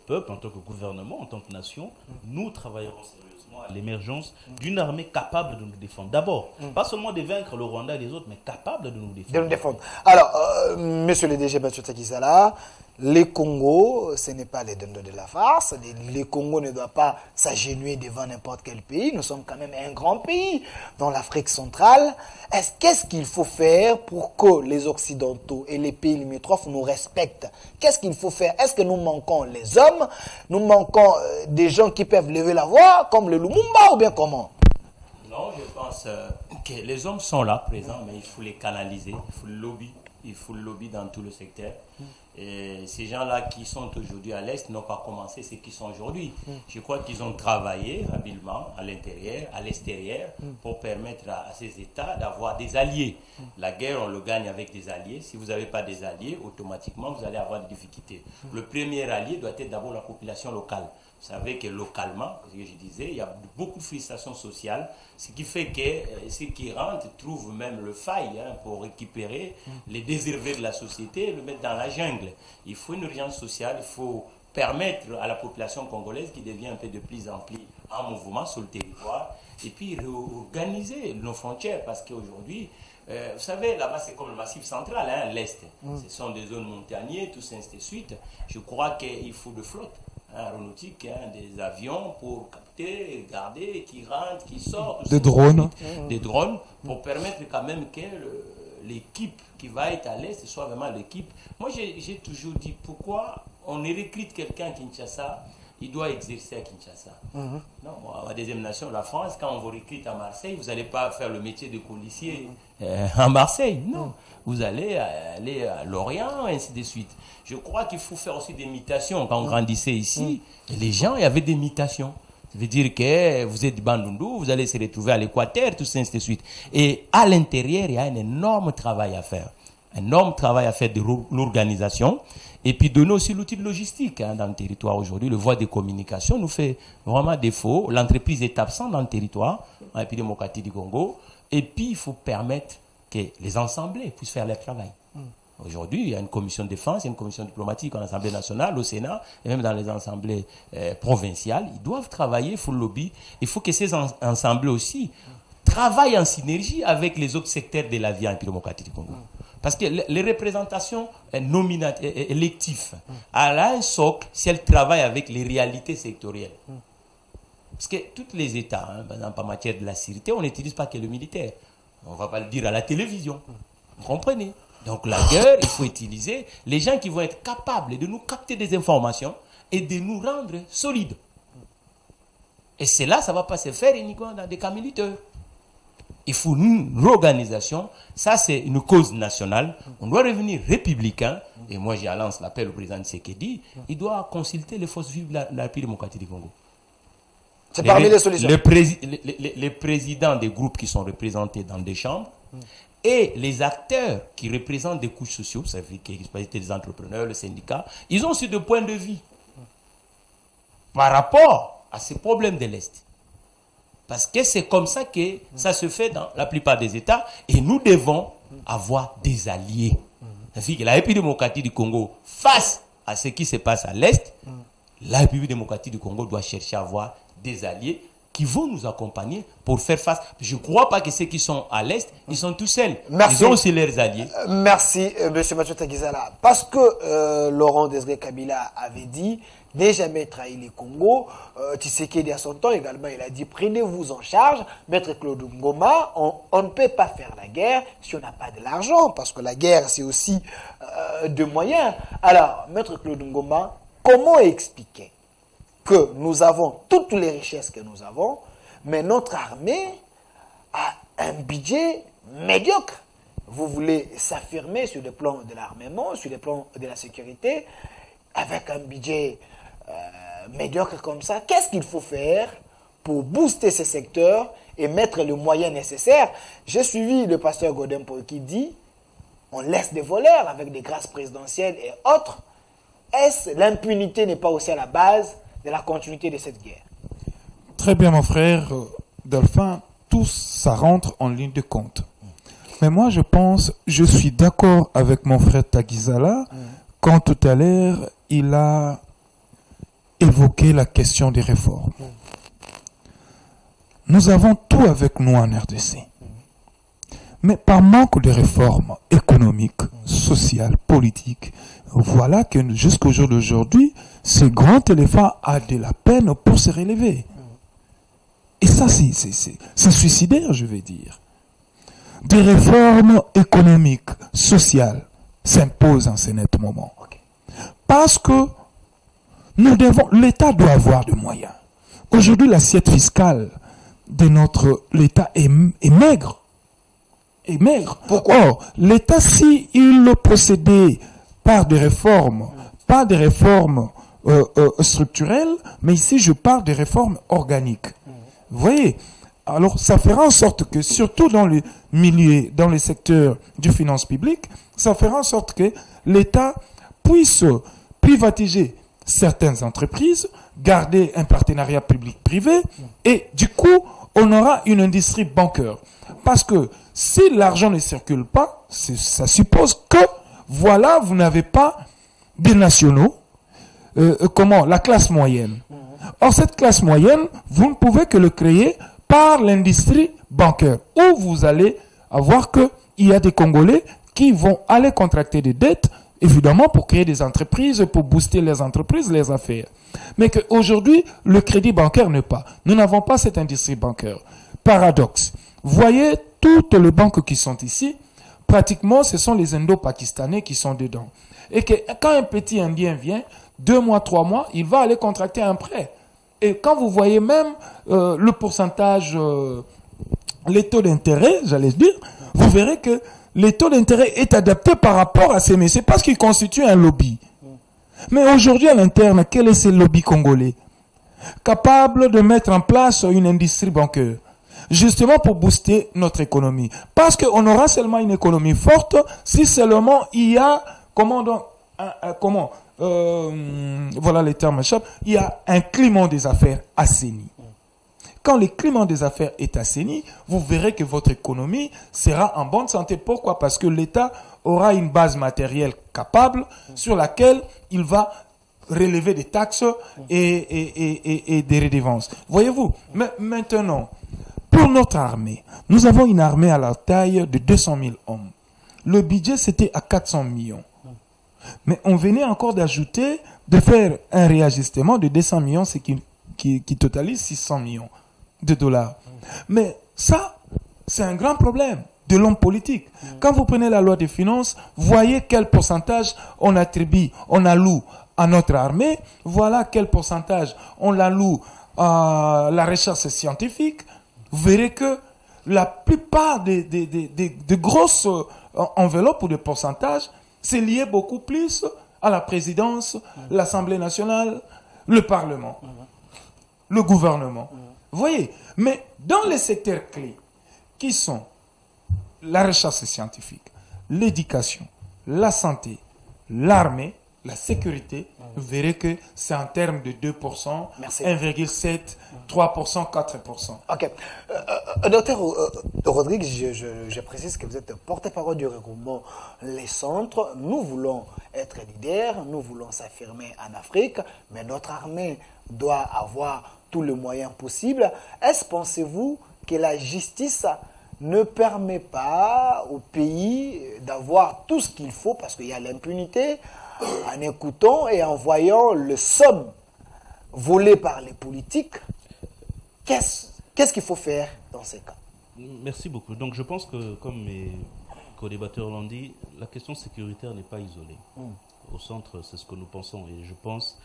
Speaker 4: peuple, en tant que gouvernement, en tant que nation, nous travaillerons sérieusement à l'émergence d'une armée capable de nous défendre. D'abord, pas seulement de vaincre le Rwanda et les autres, mais capable de nous défendre.
Speaker 1: De nous défendre. Alors, monsieur le DG Mathieu Takizala, les Congos, ce n'est pas les dindons de la farce. Les Congos ne doivent pas s'agenouiller devant n'importe quel pays. Nous sommes quand même un grand pays dans l'Afrique centrale. Qu'est-ce qu'il faut faire pour que les Occidentaux et les pays limitrophes nous respectent? Qu'est-ce qu'il faut faire? Est-ce que nous manquons les hommes? Nous manquons des gens qui peuvent lever la voix, comme le Lumumba, ou bien comment?
Speaker 3: Non, je pense que les hommes sont là, présents, mais il faut les canaliser, il faut le lobby dans tout le secteur. Et ces gens-là qui sont aujourd'hui à l'Est n'ont pas commencé ce qu'ils sont aujourd'hui. Je crois qu'ils ont travaillé habilement à l'intérieur, à l'extérieur, pour permettre à ces États d'avoir des alliés. La guerre, on le gagne avec des alliés. Si vous n'avez pas des alliés, automatiquement, vous allez avoir des difficultés. Le premier allié doit être d'abord la population locale. Vous savez que localement, ce que je disais, il y a beaucoup de frustrations sociales, ce qui fait que ceux qui rentrent trouvent même le faille pour récupérer les désirés de la société et le mettre dans la jungle. Il faut une urgence sociale, il faut permettre à la population congolaise qui devient un peu de plus en plus en mouvement sur le territoire et puis réorganiser nos frontières parce qu'aujourd'hui, vous savez, là-bas c'est comme le massif central, hein, l'Est. Ce sont des zones montagneuses, tout ça, ainsi de suite. Je crois qu'il faut de flotte aéronautique, hein, des avions pour capter, garder, qui rentrent, qui sortent.
Speaker 2: Des drones.
Speaker 3: Des drones pour permettre quand même que l'équipe qui va être à l'Est soit vraiment l'équipe. Moi, j'ai toujours dit pourquoi on recrute quelqu'un à Kinshasa, il doit exercer à Kinshasa. Non, la deuxième nation, la France, quand on vous recrute à Marseille, vous n'allez pas faire le métier de policier à Marseille. Non, vous allez aller à Lorient, et ainsi de suite. Je crois qu'il faut faire aussi des mutations. Quand on grandissait ici, les gens, il y avait des mutations. Ça veut dire que vous êtes du Bandundu, vous allez se retrouver à l'Équateur, tout ça, ainsi de suite. Et à l'intérieur, il y a un énorme travail à faire. Un énorme travail à faire de l'organisation. Et puis donner aussi l'outil de logistique dans le territoire aujourd'hui. Le voie de communication nous fait vraiment défaut. L'entreprise est absente dans le territoire, en République démocratique du Congo. Et puis il faut permettre que les assemblées puissent faire leur travail. Aujourd'hui, il y a une commission de défense, il y a une commission diplomatique en Assemblée nationale, au Sénat, et même dans les assemblées provinciales. Ils doivent travailler, il faut le lobby. Il faut que ces assemblées aussi travaillent en synergie avec les autres secteurs de la vie en République démocratique du Congo. Parce que les représentations électives, elle a un socle si elle travaille avec les réalités sectorielles. Parce que tous les États, par exemple en matière de la sécurité, on n'utilise pas que le militaire. On ne va pas le dire à la télévision. Vous comprenez? Donc la guerre, il faut utiliser les gens qui vont être capables de nous capter des informations et de nous rendre solides. Et cela, ça ne va pas se faire uniquement dans des cas militaires. Il faut une organisation. Ça, c'est une cause nationale. On doit revenir républicain. Et moi, je lance l'appel au président Tshisekedi. Il doit consulter les forces vives de la République démocratique du Congo.
Speaker 1: C'est parmi les solutions.
Speaker 3: Les présidents des groupes qui sont représentés dans des chambres et les acteurs qui représentent des couches sociales, ça veut dire des entrepreneurs, les syndicats, ils ont aussi des points de vue par rapport à ces problèmes de l'Est. Parce que c'est comme ça que ça se fait dans la plupart des États et nous devons avoir des alliés. C'est-à-dire que la République démocratique du Congo, face à ce qui se passe à l'Est, la République démocratique du Congo doit chercher à avoir des alliés qui vont nous accompagner pour faire face. Je ne crois pas que ceux qui sont à l'Est, ils sont tout seuls.
Speaker 1: Merci.
Speaker 3: Ils ont aussi leurs alliés.
Speaker 1: Merci, M. Mathieu Takizala. Parce que Laurent Désiré Kabila avait dit n'est jamais trahi les Congo. Tshisekedi à son temps également, il a dit prenez-vous en charge. Maître Claude Ngoma, on ne peut pas faire la guerre si on n'a pas de l'argent, parce que la guerre c'est aussi de moyens. Alors, Maître Claude Ngoma, comment expliquer que nous avons toutes les richesses que nous avons, mais notre armée a un budget médiocre? Vous voulez s'affirmer sur le plan de l'armement, sur le plan de la sécurité, avec un budget médiocre comme ça. Qu'est-ce qu'il faut faire pour booster ces secteurs et mettre le moyen nécessaire? J'ai suivi le pasteur Godin qui dit on laisse des voleurs avec des grâces présidentielles et autres. Est-ce l'impunité n'est pas aussi à la base de la continuité de cette guerre?
Speaker 2: Très bien, mon frère Delphin, tout ça rentre en ligne de compte. Mais moi, je suis d'accord avec mon frère Takizala quand tout à l'heure, il a évoqué la question des réformes. Nous avons tout avec nous en RDC. Mais par manque de réformes économiques, sociales, politiques, voilà que jusqu'au jour d'aujourd'hui, ce grand éléphant a de la peine pour se relever. Et ça, c'est suicidaire, je vais dire. Des réformes économiques, sociales s'imposent en ce net moment. Parce que l'État doit avoir des moyens. Aujourd'hui, l'assiette fiscale de l'État est maigre.
Speaker 1: Pourquoi?
Speaker 2: Or, l'État, s'il procédait par des réformes, pas des réformes structurelles, mais ici, je parle des réformes organiques. Vous voyez? Alors, ça fera en sorte que, surtout dans les milieux, dans les secteurs du finance publique, ça fera en sorte que l'État puisse privatiser certaines entreprises, garder un partenariat public-privé, et du coup, on aura une industrie bancaire. Parce que si l'argent ne circule pas, ça suppose que, voilà, vous n'avez pas des nationaux, la classe moyenne. Or, cette classe moyenne, vous ne pouvez que le créer par l'industrie bancaire, où vous allez avoir qu'il y a des Congolais qui vont aller contracter des dettes, évidemment pour créer des entreprises, pour booster les entreprises, les affaires. Mais qu'aujourd'hui, le crédit bancaire n'est pas. Nous n'avons pas cette industrie bancaire. Paradoxe. Voyez toutes les banques qui sont ici, pratiquement ce sont les Indo-Pakistanais qui sont dedans. Et que quand un petit Indien vient, 2 mois, 3 mois, il va aller contracter un prêt. Et quand vous voyez même le pourcentage, les taux d'intérêt, j'allais dire, vous verrez que les taux d'intérêt est adapté par rapport à ces messieurs parce qu'ils constituent un lobby. Mais aujourd'hui, à l'interne, quel est ce lobby congolais? Capable de mettre en place une industrie bancaire, justement pour booster notre économie. Parce qu'on aura seulement une économie forte si seulement il y a, voilà les termes m'échappent, il y a un climat des affaires assaini. Quand le climat des affaires est assaini, vous verrez que votre économie sera en bonne santé. Pourquoi? Parce que l'État aura une base matérielle capable sur laquelle il va relever des taxes et des redevances. Voyez-vous, maintenant, pour notre armée, nous avons une armée à la taille de 200 000 hommes. Le budget, c'était à 400 millions. Mais on venait encore d'ajouter, de faire un réajustement de 200 millions, ce qui totalise 600 millions de dollars. Mais ça, c'est un grand problème de l'homme politique. Quand vous prenez la loi des finances, voyez quel pourcentage on attribue, on alloue à notre armée, voilà quel pourcentage on l'alloue à la recherche scientifique. Vous verrez que la plupart des grosses enveloppes ou des pourcentages, c'est lié beaucoup plus à la présidence, l'Assemblée nationale, le Parlement, le gouvernement. Vous voyez, mais dans les secteurs clés, qui sont la recherche scientifique, l'éducation, la santé, l'armée, la sécurité, vous verrez que c'est en termes de 2%, 1,7%, 3%, 4%.
Speaker 1: Ok. Docteur Rodrigue, je précise que vous êtes porte-parole du regroupement Les Centres. Nous voulons être leaders, nous voulons s'affirmer en Afrique, mais notre armée doit avoir tous les moyens possibles. Est-ce, pensez-vous, que la justice ne permet pas au pays d'avoir tout ce qu'il faut, parce qu'il y a l'impunité, en écoutant et en voyant le somme volé par les politiques? Qu'est-ce qu'il faut faire dans ces cas?
Speaker 4: Merci beaucoup. Donc je pense que, comme mes co-débatteurs l'ont dit, la question sécuritaire n'est pas isolée. Au centre, c'est ce que nous pensons. Et je pense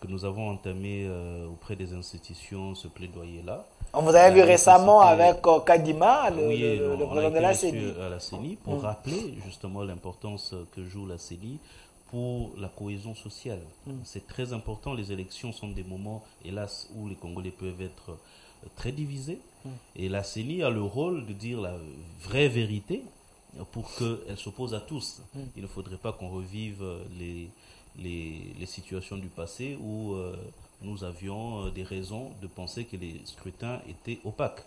Speaker 4: que nous avons entamé auprès des institutions ce plaidoyer-là.
Speaker 1: On vous avez vu récemment avec Kadima, le président de la CENI.
Speaker 4: À la CENI pour rappeler justement l'importance que joue la CENI pour la cohésion sociale. C'est très important. Les élections sont des moments, hélas, où les Congolais peuvent être très divisés. Et la CENI a le rôle de dire la vraie vérité pour qu'elle s'oppose à tous. Il ne faudrait pas qu'on revive les situations du passé où nous avions des raisons de penser que les scrutins étaient opaques.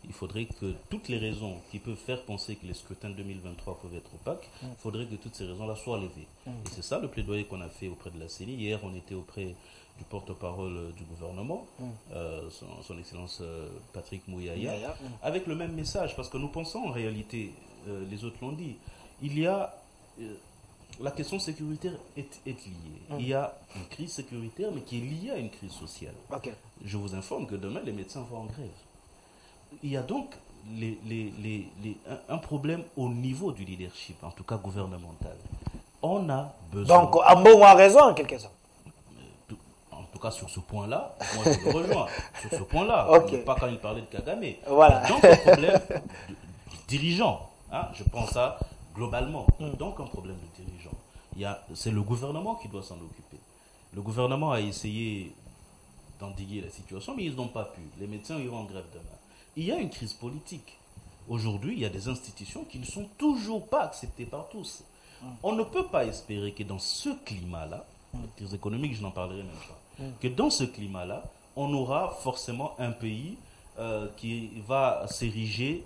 Speaker 4: Il faudrait que toutes les raisons qui peuvent faire penser que les scrutins 2023 peuvent être opaques, il faudrait que toutes ces raisons-là soient levées. Et c'est ça le plaidoyer qu'on a fait auprès de la CENI. Hier, on était auprès du porte-parole du gouvernement, son Excellence Patrick Mouyaya, avec le même message, parce que nous pensons en réalité, les autres l'ont dit, il y a... la question sécuritaire est liée. Il y a une crise sécuritaire, mais qui est liée à une crise sociale. Je vous informe que demain, les médecins vont en grève. Il y a donc un problème au niveau du leadership, en tout cas gouvernemental. On a besoin...
Speaker 1: Donc, Ambon a raison, en quelque sorte.
Speaker 4: En tout cas, sur ce point-là, moi je le rejoins. Sur ce point-là, pas quand il parlait de Kagame.
Speaker 1: Voilà.
Speaker 4: Donc, un problème de dirigeant. Je pense ça globalement. Donc, un problème de dirigeant. C'est le gouvernement qui doit s'en occuper. Le gouvernement a essayé d'endiguer la situation, mais ils n'ont pas pu. Les médecins iront en grève demain. Il y a une crise politique. Aujourd'hui, il y a des institutions qui ne sont toujours pas acceptées par tous. On ne peut pas espérer que dans ce climat-là, la crise économique, je n'en parlerai même pas, que dans ce climat-là, on aura forcément un pays qui va s'ériger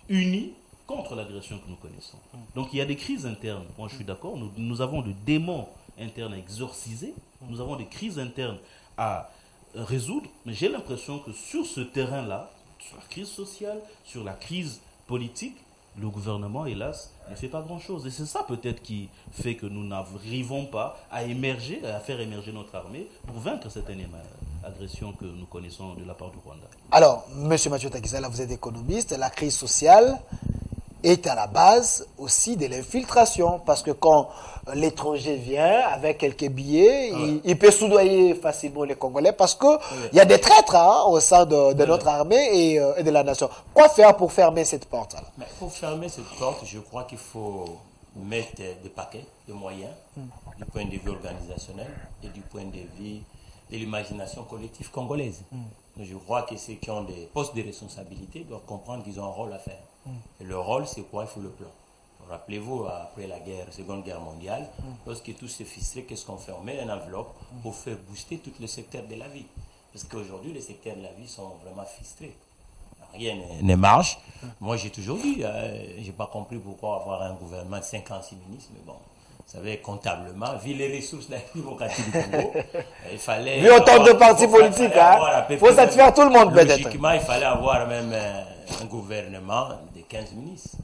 Speaker 4: uni contre l'agression que nous connaissons. Donc il y a des crises internes. Moi je suis d'accord, nous avons des démons internes à exorciser Nous avons des crises internes à résoudre, mais j'ai l'impression que sur ce terrain-là, sur la crise sociale, sur la crise politique, le gouvernement, hélas, ne fait pas grand-chose. Et c'est ça peut-être qui fait que nous n'arrivons pas à émerger, à faire émerger notre armée pour vaincre cette énième agression que nous connaissons de la part du Rwanda.
Speaker 1: Alors, M. Mathieu Takizala, vous êtes économiste. La crise sociale est à la base aussi de l'infiltration. Parce que quand l'étranger vient avec quelques billets, il peut soudoyer facilement les Congolais parce qu'il y a des traîtres au sein de notre armée et de la nation. Quoi faire pour fermer cette porte-là?
Speaker 3: Pour fermer cette porte, je crois qu'il faut mettre des paquets de moyens du point de vue organisationnel et du point de vue de l'imagination collective congolaise. Je crois que ceux qui ont des postes de responsabilité doivent comprendre qu'ils ont un rôle à faire. Et le rôle, c'est quoi? Il faut le plan. Rappelez-vous, après la Seconde Guerre mondiale, lorsque tout s'est ficelé, qu'est-ce qu'on fait? On met une enveloppe pour faire booster tout le secteur de la vie. Parce qu'aujourd'hui, les secteurs de la vie sont vraiment ficelés. Rien ne marche. Moi, j'ai toujours dit, je n'ai pas compris pourquoi avoir un gouvernement de 56 ministres, mais bon, vous savez, comptablement, vu les ressources de la démocratie du Congo, il fallait...
Speaker 1: Vu autant de partis politiques, il faut satisfaire tout le monde peut-être.
Speaker 3: Logiquement, il fallait avoir même un gouvernement de 15 ministres.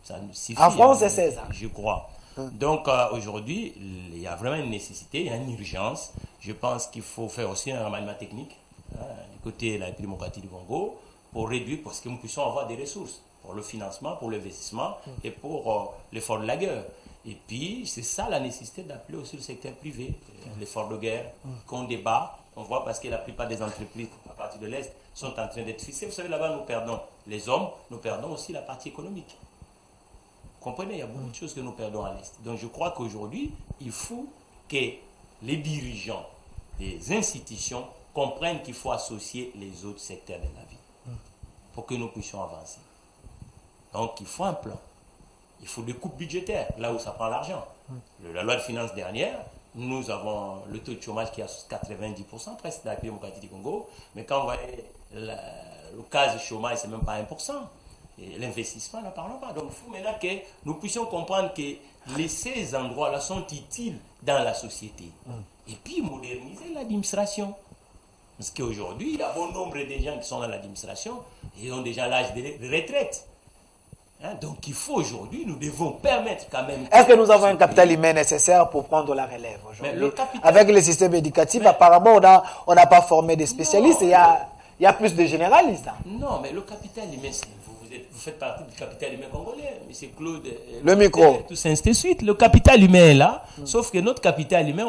Speaker 3: Ça nous suffit.
Speaker 1: En France, c'est 16.
Speaker 3: Je crois. Donc, aujourd'hui, il y a vraiment une nécessité, il y a une urgence. Je pense qu'il faut faire aussi un remaniement technique du côté de la démocratie du Congo pour réduire, parce que nous puissions avoir des ressources pour le financement, pour l'investissement et pour l'effort de la guerre. Et puis, c'est ça la nécessité d'appeler aussi le secteur privé, l'effort de guerre, qu'on débat. On voit parce que la plupart des entreprises à partir de l'Est sont en train d'être fixées. Vous savez, là-bas, nous perdons les hommes, nous perdons aussi la partie économique. Vous comprenez, il y a beaucoup de choses que nous perdons à l'Est. Donc, je crois qu'aujourd'hui, il faut que les dirigeants des institutions comprennent qu'il faut associer les autres secteurs de la vie pour que nous puissions avancer. Donc, il faut un plan. Il faut des coupes budgétaires, là où ça prend l'argent. La loi de finances dernière, nous avons le taux de chômage qui est à 90% presque dans la démocratie du Congo. Mais quand on voit le cas du chômage, c'est même pas 1%. Et l'investissement, n'en parlons pas. Donc il faut maintenant que nous puissions comprendre que ces endroits-là sont utiles dans la société. Et puis moderniser l'administration. Parce qu'aujourd'hui, il y a bon nombre de gens qui sont dans l'administration et ont déjà l'âge de retraite. Donc il faut aujourd'hui, nous devons permettre quand même...
Speaker 1: Est-ce que nous avons un capital humain nécessaire pour prendre la relève aujourd'hui? Avec le système éducatif, apparemment, on n'a pas formé des spécialistes. Il y a plus de généralistes.
Speaker 3: Non, mais le capital humain, vous faites partie du capital humain congolais, M. Claude.
Speaker 1: Le micro.
Speaker 3: Tout ça, ainsi de suite. Le capital humain est là, sauf que notre capital humain,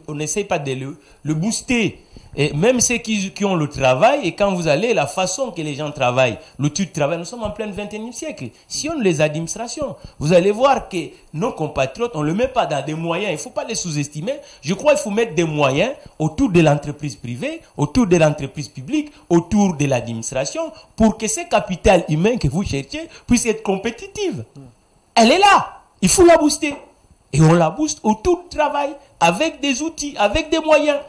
Speaker 3: on n'essaye pas de le booster. Et même ceux qui ont le travail, et quand vous allez, la façon que les gens travaillent, l'outil de travail, nous sommes en plein 21e siècle. Si on les administrations, vous allez voir que nos compatriotes, on ne le met pas dans des moyens, il ne faut pas les sous-estimer. Je crois qu'il faut mettre des moyens autour de l'entreprise privée, autour de l'entreprise publique, autour de l'administration, pour que ce capital humain que vous cherchez puisse être compétitive. Elle est là, il faut la booster. Et on la booste autour du travail, avec des outils, avec des moyens.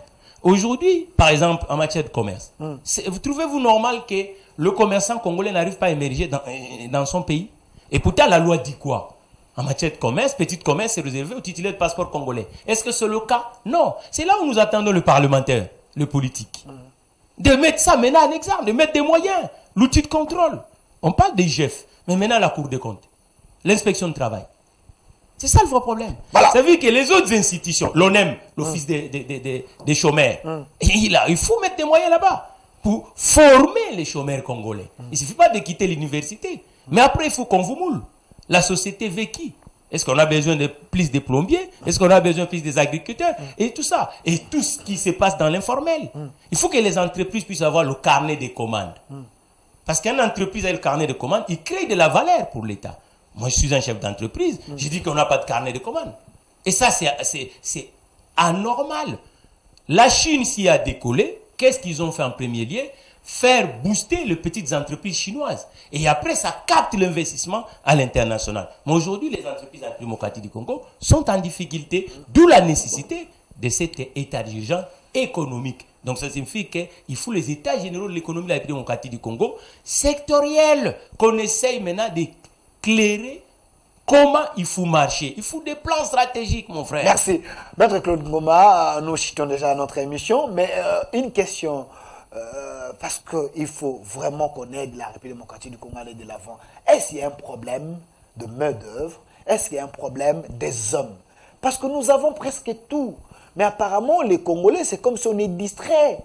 Speaker 3: Aujourd'hui, par exemple, en matière de commerce, vous trouvez-vous normal que le commerçant congolais n'arrive pas à émerger dans son pays? Et pourtant, la loi dit quoi? En matière de commerce, petit commerce, c'est réservé aux titulaires de passeport congolais. Est-ce que c'est le cas? Non. C'est là où nous attendons le parlementaire, le politique. De mettre ça maintenant en exemple, de mettre des moyens, l'outil de contrôle. On parle des GEF, mais maintenant la Cour des comptes, l'inspection du travail. C'est ça le vrai problème. Voilà. Ça veut dire que les autres institutions, l'ONEM, l'Office des chômeurs, il faut mettre des moyens là-bas pour former les chômeurs congolais. Il ne suffit pas de quitter l'université. Mais après, il faut qu'on vous moule. La société veut qui? Est-ce qu'on a besoin de plus de plombiers? Est-ce qu'on a besoin de plus des agriculteurs? Et tout ça. Et tout ce qui se passe dans l'informel. Il faut que les entreprises puissent avoir le carnet des commandes. Parce qu'une entreprise a le carnet de commandes, il crée de la valeur pour l'État. Moi, je suis un chef d'entreprise. Je dis qu'on n'a pas de carnet de commandes. Et ça, c'est anormal. La Chine s'y a décollé. Qu'est-ce qu'ils ont fait en premier lieu? Faire booster les petites entreprises chinoises. Et après, ça capte l'investissement à l'international. Mais aujourd'hui, les entreprises de la démocratie du Congo sont en difficulté. D'où la nécessité de cet état d'urgence économique. Donc, ça signifie qu'il faut les états généraux de l'économie de la démocratie du Congo sectoriels qu'on essaye maintenant de clairer comment il faut marcher. Il faut des plans stratégiques, mon frère.
Speaker 1: Merci. Maître Claude Ngoma, nous chitons déjà à notre émission, mais une question, parce qu'il faut vraiment qu'on aide la République démocratique du Congo à aller de l'avant. Est-ce qu'il y a un problème de main-d'œuvre? Est-ce qu'il y a un problème des hommes? Parce que nous avons presque tout. Mais apparemment, les Congolais, c'est comme si on est distrait.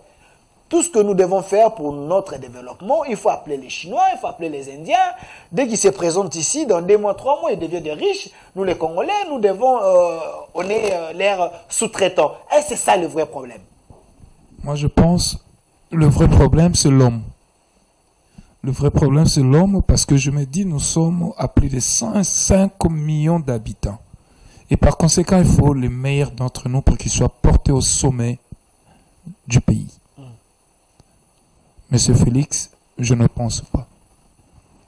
Speaker 1: Tout ce que nous devons faire pour notre développement, il faut appeler les Chinois, il faut appeler les Indiens. Dès qu'ils se présentent ici, dans 2 mois, 3 mois, ils deviennent des riches. Nous, les Congolais, nous devons, on est l'air sous-traitant. Est-ce que c'est ça le vrai problème?
Speaker 2: Moi, je pense le vrai problème, c'est l'homme. Le vrai problème, c'est l'homme, parce que je me dis, nous sommes à plus de 105 millions d'habitants. Et par conséquent, il faut les meilleurs d'entre nous pour qu'ils soient portés au sommet du pays. Monsieur Félix, je ne pense pas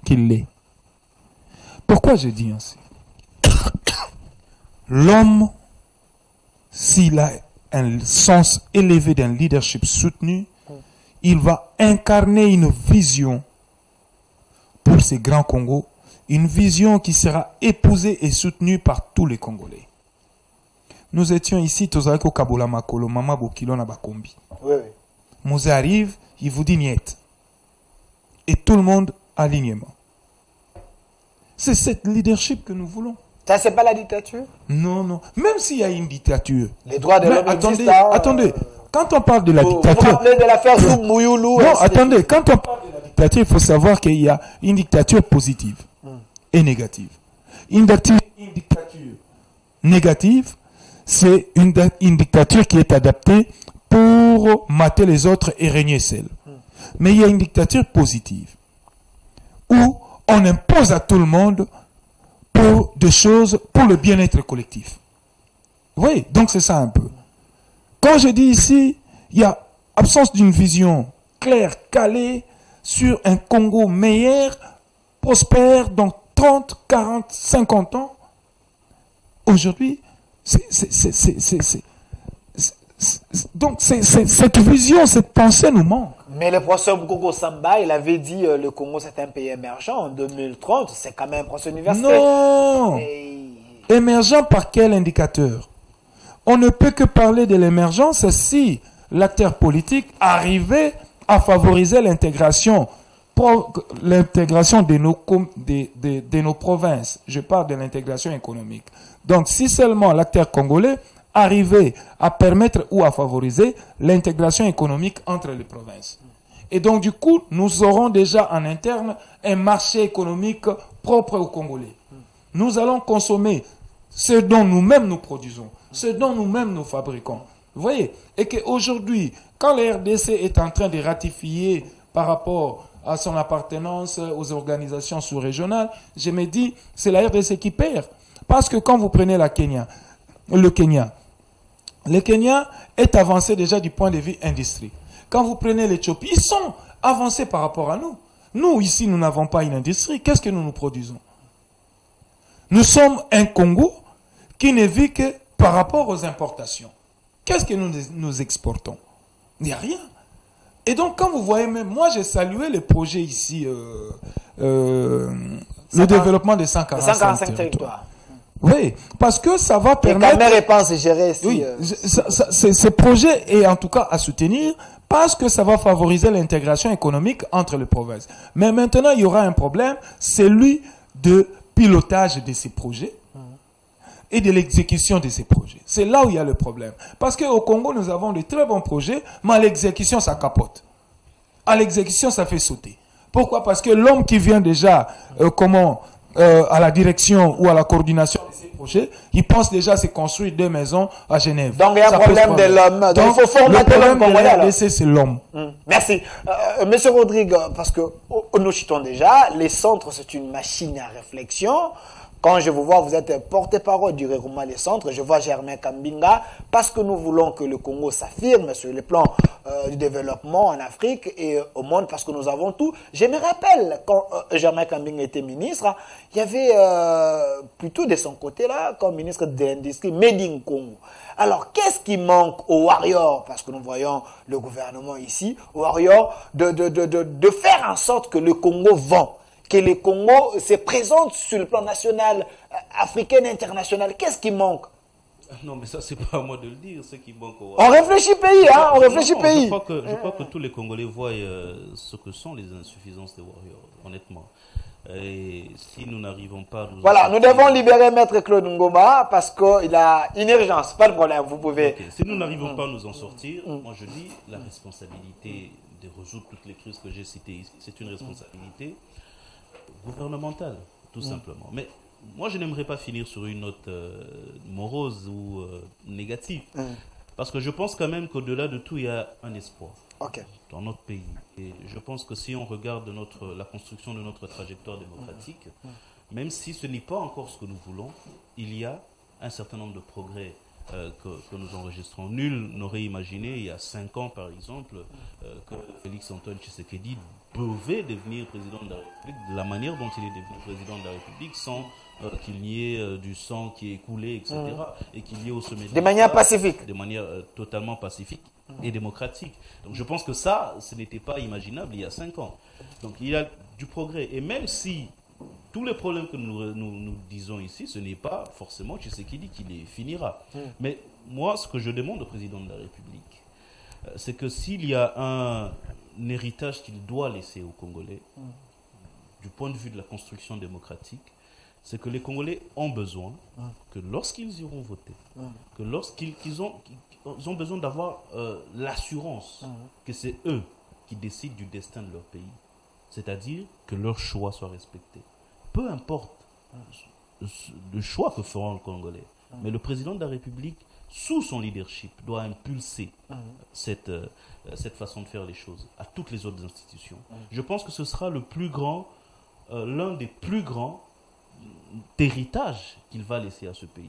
Speaker 2: qu'il l'est. Pourquoi je dis ainsi? L'homme, s'il a un sens élevé d'un leadership soutenu, il va incarner une vision pour ces grands Congos, une vision qui sera épousée et soutenue par tous les Congolais. Nous étions ici, Tozarek au Kabola Makolo, Mama Bokilo na Bakombi.
Speaker 1: Oui.
Speaker 2: Moussa arrive, il vous dit niet. Et tout le monde alignement. C'est cette leadership que nous voulons.
Speaker 1: Ça, c'est pas la dictature?
Speaker 2: Non, non. Même s'il y a une dictature.
Speaker 1: Les droits de l'homme existent.
Speaker 2: Attendez. Quand on parle de la dictature...
Speaker 1: Vous vous rappelez de l'affaire Mouyoulou?
Speaker 2: Non, attendez. Quand on parle de la dictature, il faut savoir qu'il y a une dictature positive et négative. Une dictature négative, c'est une dictature qui est adaptée pour mater les autres et régner seul. Mais il y a une dictature positive où on impose à tout le monde pour des choses, pour le bien-être collectif. Vous voyez? Donc c'est ça un peu. Quand je dis ici, il y a absence d'une vision claire, calée sur un Congo meilleur, prospère dans 30, 40, 50 ans. Aujourd'hui, donc cette vision, cette pensée nous manque.
Speaker 1: Mais le professeur Bokoko Samba, il avait dit le Congo c'est un pays émergent en 2030. C'est quand même un professeur universitaire.
Speaker 2: Non. Émergent par quel indicateur? On ne peut que parler de l'émergence si l'acteur politique arrivait à favoriser l'intégration de nos provinces. Je parle de l'intégration économique. Donc si seulement l'acteur congolais arriver à permettre ou à favoriser l'intégration économique entre les provinces. Et donc, du coup, nous aurons déjà en interne un marché économique propre aux Congolais. Nous allons consommer ce dont nous-mêmes nous produisons, ce dont nous-mêmes nous fabriquons. Vous voyez? Et qu'aujourd'hui, quand la RDC est en train de ratifier par rapport à son appartenance aux organisations sous-régionales, je me dis, c'est la RDC qui perd. Parce que quand vous prenez le Kenya est avancé déjà du point de vue industrie. Quand vous prenez l'Éthiopie, ils sont avancés par rapport à nous. Nous, ici, nous n'avons pas une industrie. Qu'est-ce que nous produisons? Nous sommes un Congo qui ne vit que par rapport aux importations. Qu'est-ce que nous exportons? Il n'y a rien. Et donc, quand vous voyez, même moi, j'ai salué les projets ici, le développement des 145 territoires. Oui, parce que ça va permettre...
Speaker 1: La réponse est gérée ici.
Speaker 2: Oui, ce projet est en tout cas à soutenir parce que ça va favoriser l'intégration économique entre les provinces. Mais maintenant, il y aura un problème, celui de pilotage de ces projets et de l'exécution de ces projets. C'est là où il y a le problème. Parce qu'au Congo, nous avons de très bons projets, mais à l'exécution, ça capote. À l'exécution, ça fait sauter. Pourquoi? Parce que l'homme qui vient déjà, à la direction ou à la coordination de ces projets, il pense déjà se construire 2 maisons à Genève.
Speaker 1: Donc il y a un problème de l'homme. Donc il faut formater l'homme congolais.
Speaker 2: C'est l'homme.
Speaker 1: Merci. Monsieur Rodrigue, parce que nous chitons déjà, les centres c'est une machine à réflexion. Quand je vous vois, vous êtes porte-parole du regroupement des centres. Je vois Germain Kambinga, parce que nous voulons que le Congo s'affirme sur le plan du développement en Afrique et au monde, parce que nous avons tout. Je me rappelle, quand Germain Kambinga était ministre, il y avait plutôt de son côté là, comme ministre de l'Industrie, Made in Congo. Alors, qu'est-ce qui manque aux Warriors? Parce que nous voyons le gouvernement ici, aux Warriors, de faire en sorte que le Congo vend. que le Congo se présente sur le plan national, africain, international? Qu'est-ce qui manque?
Speaker 4: Non, mais ça, c'est pas à moi de le dire, ce qui manque.
Speaker 1: On réfléchit pays, hein, on réfléchit pays.
Speaker 4: Je crois que tous les Congolais voient ce que sont les insuffisances des Warriors, honnêtement. Et si nous n'arrivons pas à nous...
Speaker 1: Voilà, nous devons libérer Maître Claude Ngoma parce qu'il a une urgence, pas de problème, vous pouvez...
Speaker 4: Okay. Si nous n'arrivons pas à nous en sortir, moi je dis, la responsabilité de résoudre toutes les crises que j'ai citées ici, c'est une responsabilité gouvernementale, tout simplement. Mais moi, je n'aimerais pas finir sur une note morose ou négative. Parce que je pense quand même qu'au-delà de tout, il y a un espoir dans notre pays. Et je pense que si on regarde la construction de notre trajectoire démocratique, même si ce n'est pas encore ce que nous voulons, il y a un certain nombre de progrès que nous enregistrons. Nul n'aurait imaginé, il y a 5 ans par exemple, que Félix Antoine Tshisekedi devait devenir président de la République de la manière dont il est devenu président de la République, sans qu'il n'y ait du sang qui est écoulé, etc. Et qu'il y ait au sommet
Speaker 1: de manière pacifique.
Speaker 4: De manière totalement pacifique et démocratique. Donc je pense que ça, ce n'était pas imaginable il y a 5 ans. Donc il y a du progrès. Et même si tous les problèmes que nous disons ici, ce n'est pas forcément Tshisekedi qui les finira. Mais moi, ce que je demande au président de la République, c'est que s'il y a un héritage qu'il doit laisser aux Congolais, du point de vue de la construction démocratique, c'est que les Congolais ont besoin que lorsqu'ils iront voter, que lorsqu'ils ont besoin d'avoir l'assurance que c'est eux qui décident du destin de leur pays. C'est-à-dire que leur choix soit respecté. Peu importe le choix que feront les Congolais, mais le président de la République, sous son leadership, doit impulser cette façon de faire les choses à toutes les autres institutions. Je pense que ce sera l'un des plus grands héritages qu'il va laisser à ce pays.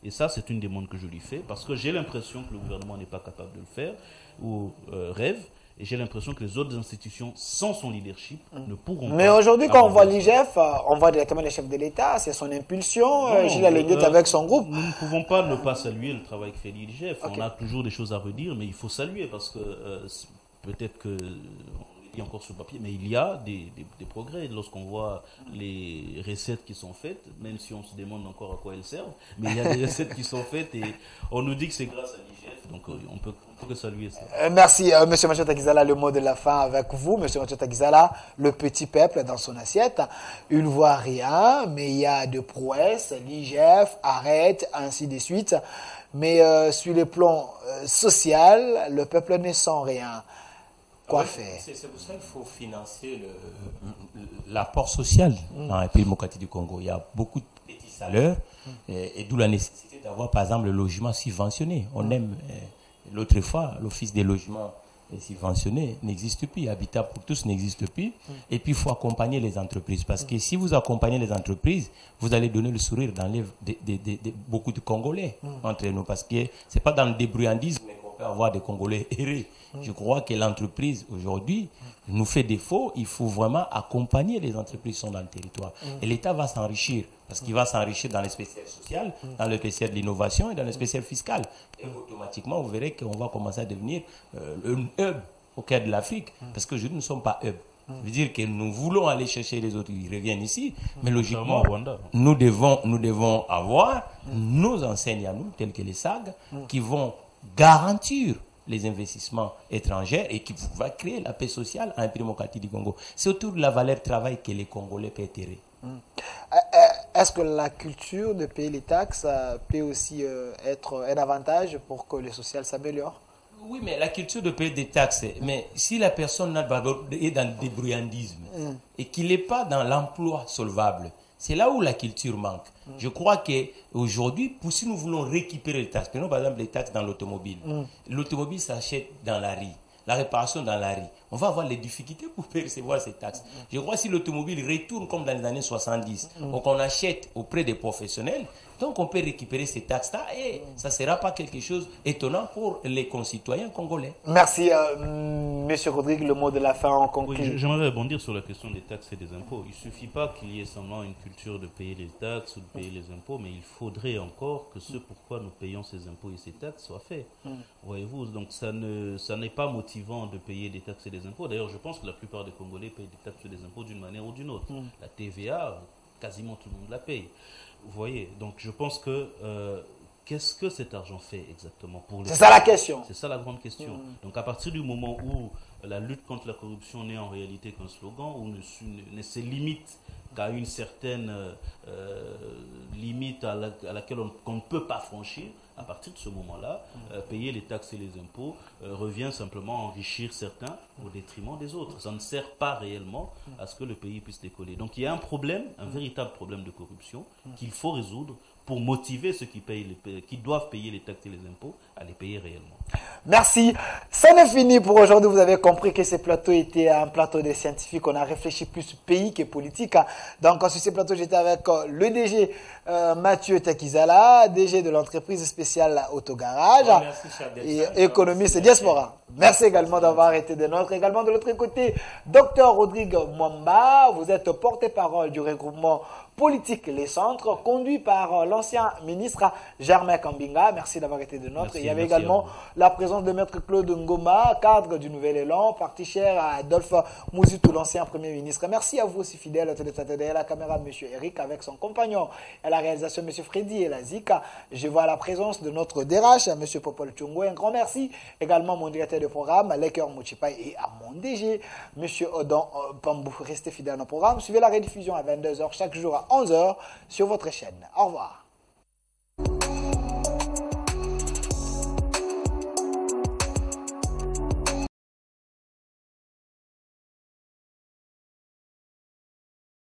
Speaker 4: Et ça, c'est une demande que je lui fais, parce que j'ai l'impression que le gouvernement n'est pas capable de le faire, ou rêve, et j'ai l'impression que les autres institutions, sans son leadership, ne pourront pas...
Speaker 1: Mais aujourd'hui, quand on voit l'IGF, on voit directement le chef de l'État, c'est son impulsion, Gilles Alenguet avec son groupe.
Speaker 4: Nous ne pouvons pas ne pas saluer le travail que fait l'IGF. On a toujours des choses à redire, mais il faut saluer, parce que peut-être que... Il y a encore sur papier, mais il y a des progrès lorsqu'on voit les recettes qui sont faites, même si on se demande encore à quoi elles servent, mais il y a des recettes qui sont faites et on nous dit que c'est grâce à l'IGF, donc on peut que saluer ça.
Speaker 1: Merci, M. Mathieu Takizala, le mot de la fin avec vous. M. Mathieu Takizala, le petit peuple dans son assiette, il ne voit rien, mais il y a de prouesses, l'IGF arrête, ainsi de suite, mais sur le plan social, le peuple ne sent rien. Quoi faire?
Speaker 3: C'est pour ça qu'il faut financer l'apport social dans les pays démocratiques du Congo. Il y a beaucoup de petits salaires et d'où la nécessité d'avoir par exemple le logement subventionné. On aime, l'autre fois, l'office des logements subventionnés n'existe plus, Habitat pour tous n'existe plus. Et puis il faut accompagner les entreprises parce que si vous accompagnez les entreprises, vous allez donner le sourire dans beaucoup de Congolais entre nous parce que c'est pas dans le débrouillandisme qu'on peut avoir des Congolais errés. Je crois que l'entreprise aujourd'hui nous fait défaut. Il faut vraiment accompagner les entreprises qui sont dans le territoire. Et l'État va s'enrichir parce qu'il va s'enrichir dans les spéciales sociales, dans le spécial de l'innovation et dans le spécial fiscal. Et automatiquement, vous verrez qu'on va commencer à devenir un hub au cœur de l'Afrique parce qu'aujourd'hui, nous ne sommes pas hub. Ça veut dire que nous voulons aller chercher les autres qui reviennent ici, mais logiquement, nous devons avoir nos enseignes à nous, telles que les SAG, qui vont garantir les investissements étrangers et qui va créer la paix sociale en démocratie du Congo. C'est autour de la valeur travail que les Congolais peuvent tirer.
Speaker 1: Est-ce que la culture de payer les taxes peut aussi être un avantage pour que le social s'améliore?
Speaker 3: Oui, mais la culture de payer des taxes, mais si la personne est dans le débrouillandisme et qu'il n'est pas dans l'emploi solvable, c'est là où la culture manque. Je crois qu'aujourd'hui, si nous voulons récupérer les taxes, prenons par exemple les taxes dans l'automobile. L'automobile s'achète dans la rue, la réparation dans la rue. On va avoir les difficultés pour percevoir ces taxes. Je crois que si l'automobile retourne comme dans les années 70, donc on achète auprès des professionnels, Donc on peut récupérer ces taxes-là et ça ne sera pas quelque chose étonnant pour les concitoyens congolais.
Speaker 1: Merci, Monsieur Rodrigue, le mot de la fin en conclut.
Speaker 4: Oui, j'aimerais rebondir sur la question des taxes et des impôts. Il ne suffit pas qu'il y ait seulement une culture de payer les taxes ou de payer les impôts, mais il faudrait encore que ce pourquoi nous payons ces impôts et ces taxes soit fait. Voyez-vous, donc ça n'est pas motivant de payer des taxes et des impôts. D'ailleurs, je pense que la plupart des Congolais payent des taxes et des impôts d'une manière ou d'une autre. La TVA, quasiment tout le monde la paye. Vous voyez, donc je pense que qu'est-ce que cet argent fait exactement pour les...
Speaker 1: C'est ça la question.
Speaker 4: C'est ça la grande question. Donc à partir du moment où la lutte contre la corruption n'est en réalité qu'un slogan, ou ne se limite qu'à une certaine limite à laquelle on ne peut pas franchir, à partir de ce moment-là, payer les taxes et les impôts revient simplement à enrichir certains au détriment des autres. Ça ne sert pas réellement à ce que le pays puisse décoller. Donc il y a un problème, un véritable problème de corruption qu'il faut résoudre pour motiver ceux qui doivent payer les taxes et les impôts à les payer réellement.
Speaker 1: Merci. Ça n'est fini pour aujourd'hui. Vous avez compris que ce plateau était un plateau des scientifiques. On a réfléchi plus pays que politique. Donc, sur ce plateau, j'étais avec le DG Mathieu Takizala, DG de l'entreprise spéciale Autogarage et économiste diaspora. Merci également d'avoir été de notre. Également de l'autre côté, Dr Rodrigue Mwamba. Vous êtes porte-parole du regroupement politique Les Centres, conduit par l'ancien ministre Germain Kambinga. Merci d'avoir été de notre. Il y avait également la présence de Maître Claude Ngoma, cadre du Nouvel Élan, parti cher à Adolphe Mouzitou, l'ancien Premier ministre. Merci à vous aussi fidèles, à la caméra M. Eric avec son compagnon, à la réalisation M. Freddy et la Zika. Je vois la présence de notre DRH, M. Popol Tchongo. Un grand merci également à mon directeur de programme, Leker Mouchipai, et à mon DG, M. Odon Pambou. Restez fidèles à nos programmes. Suivez la rediffusion à 22h chaque jour à 11h sur votre chaîne. Au revoir.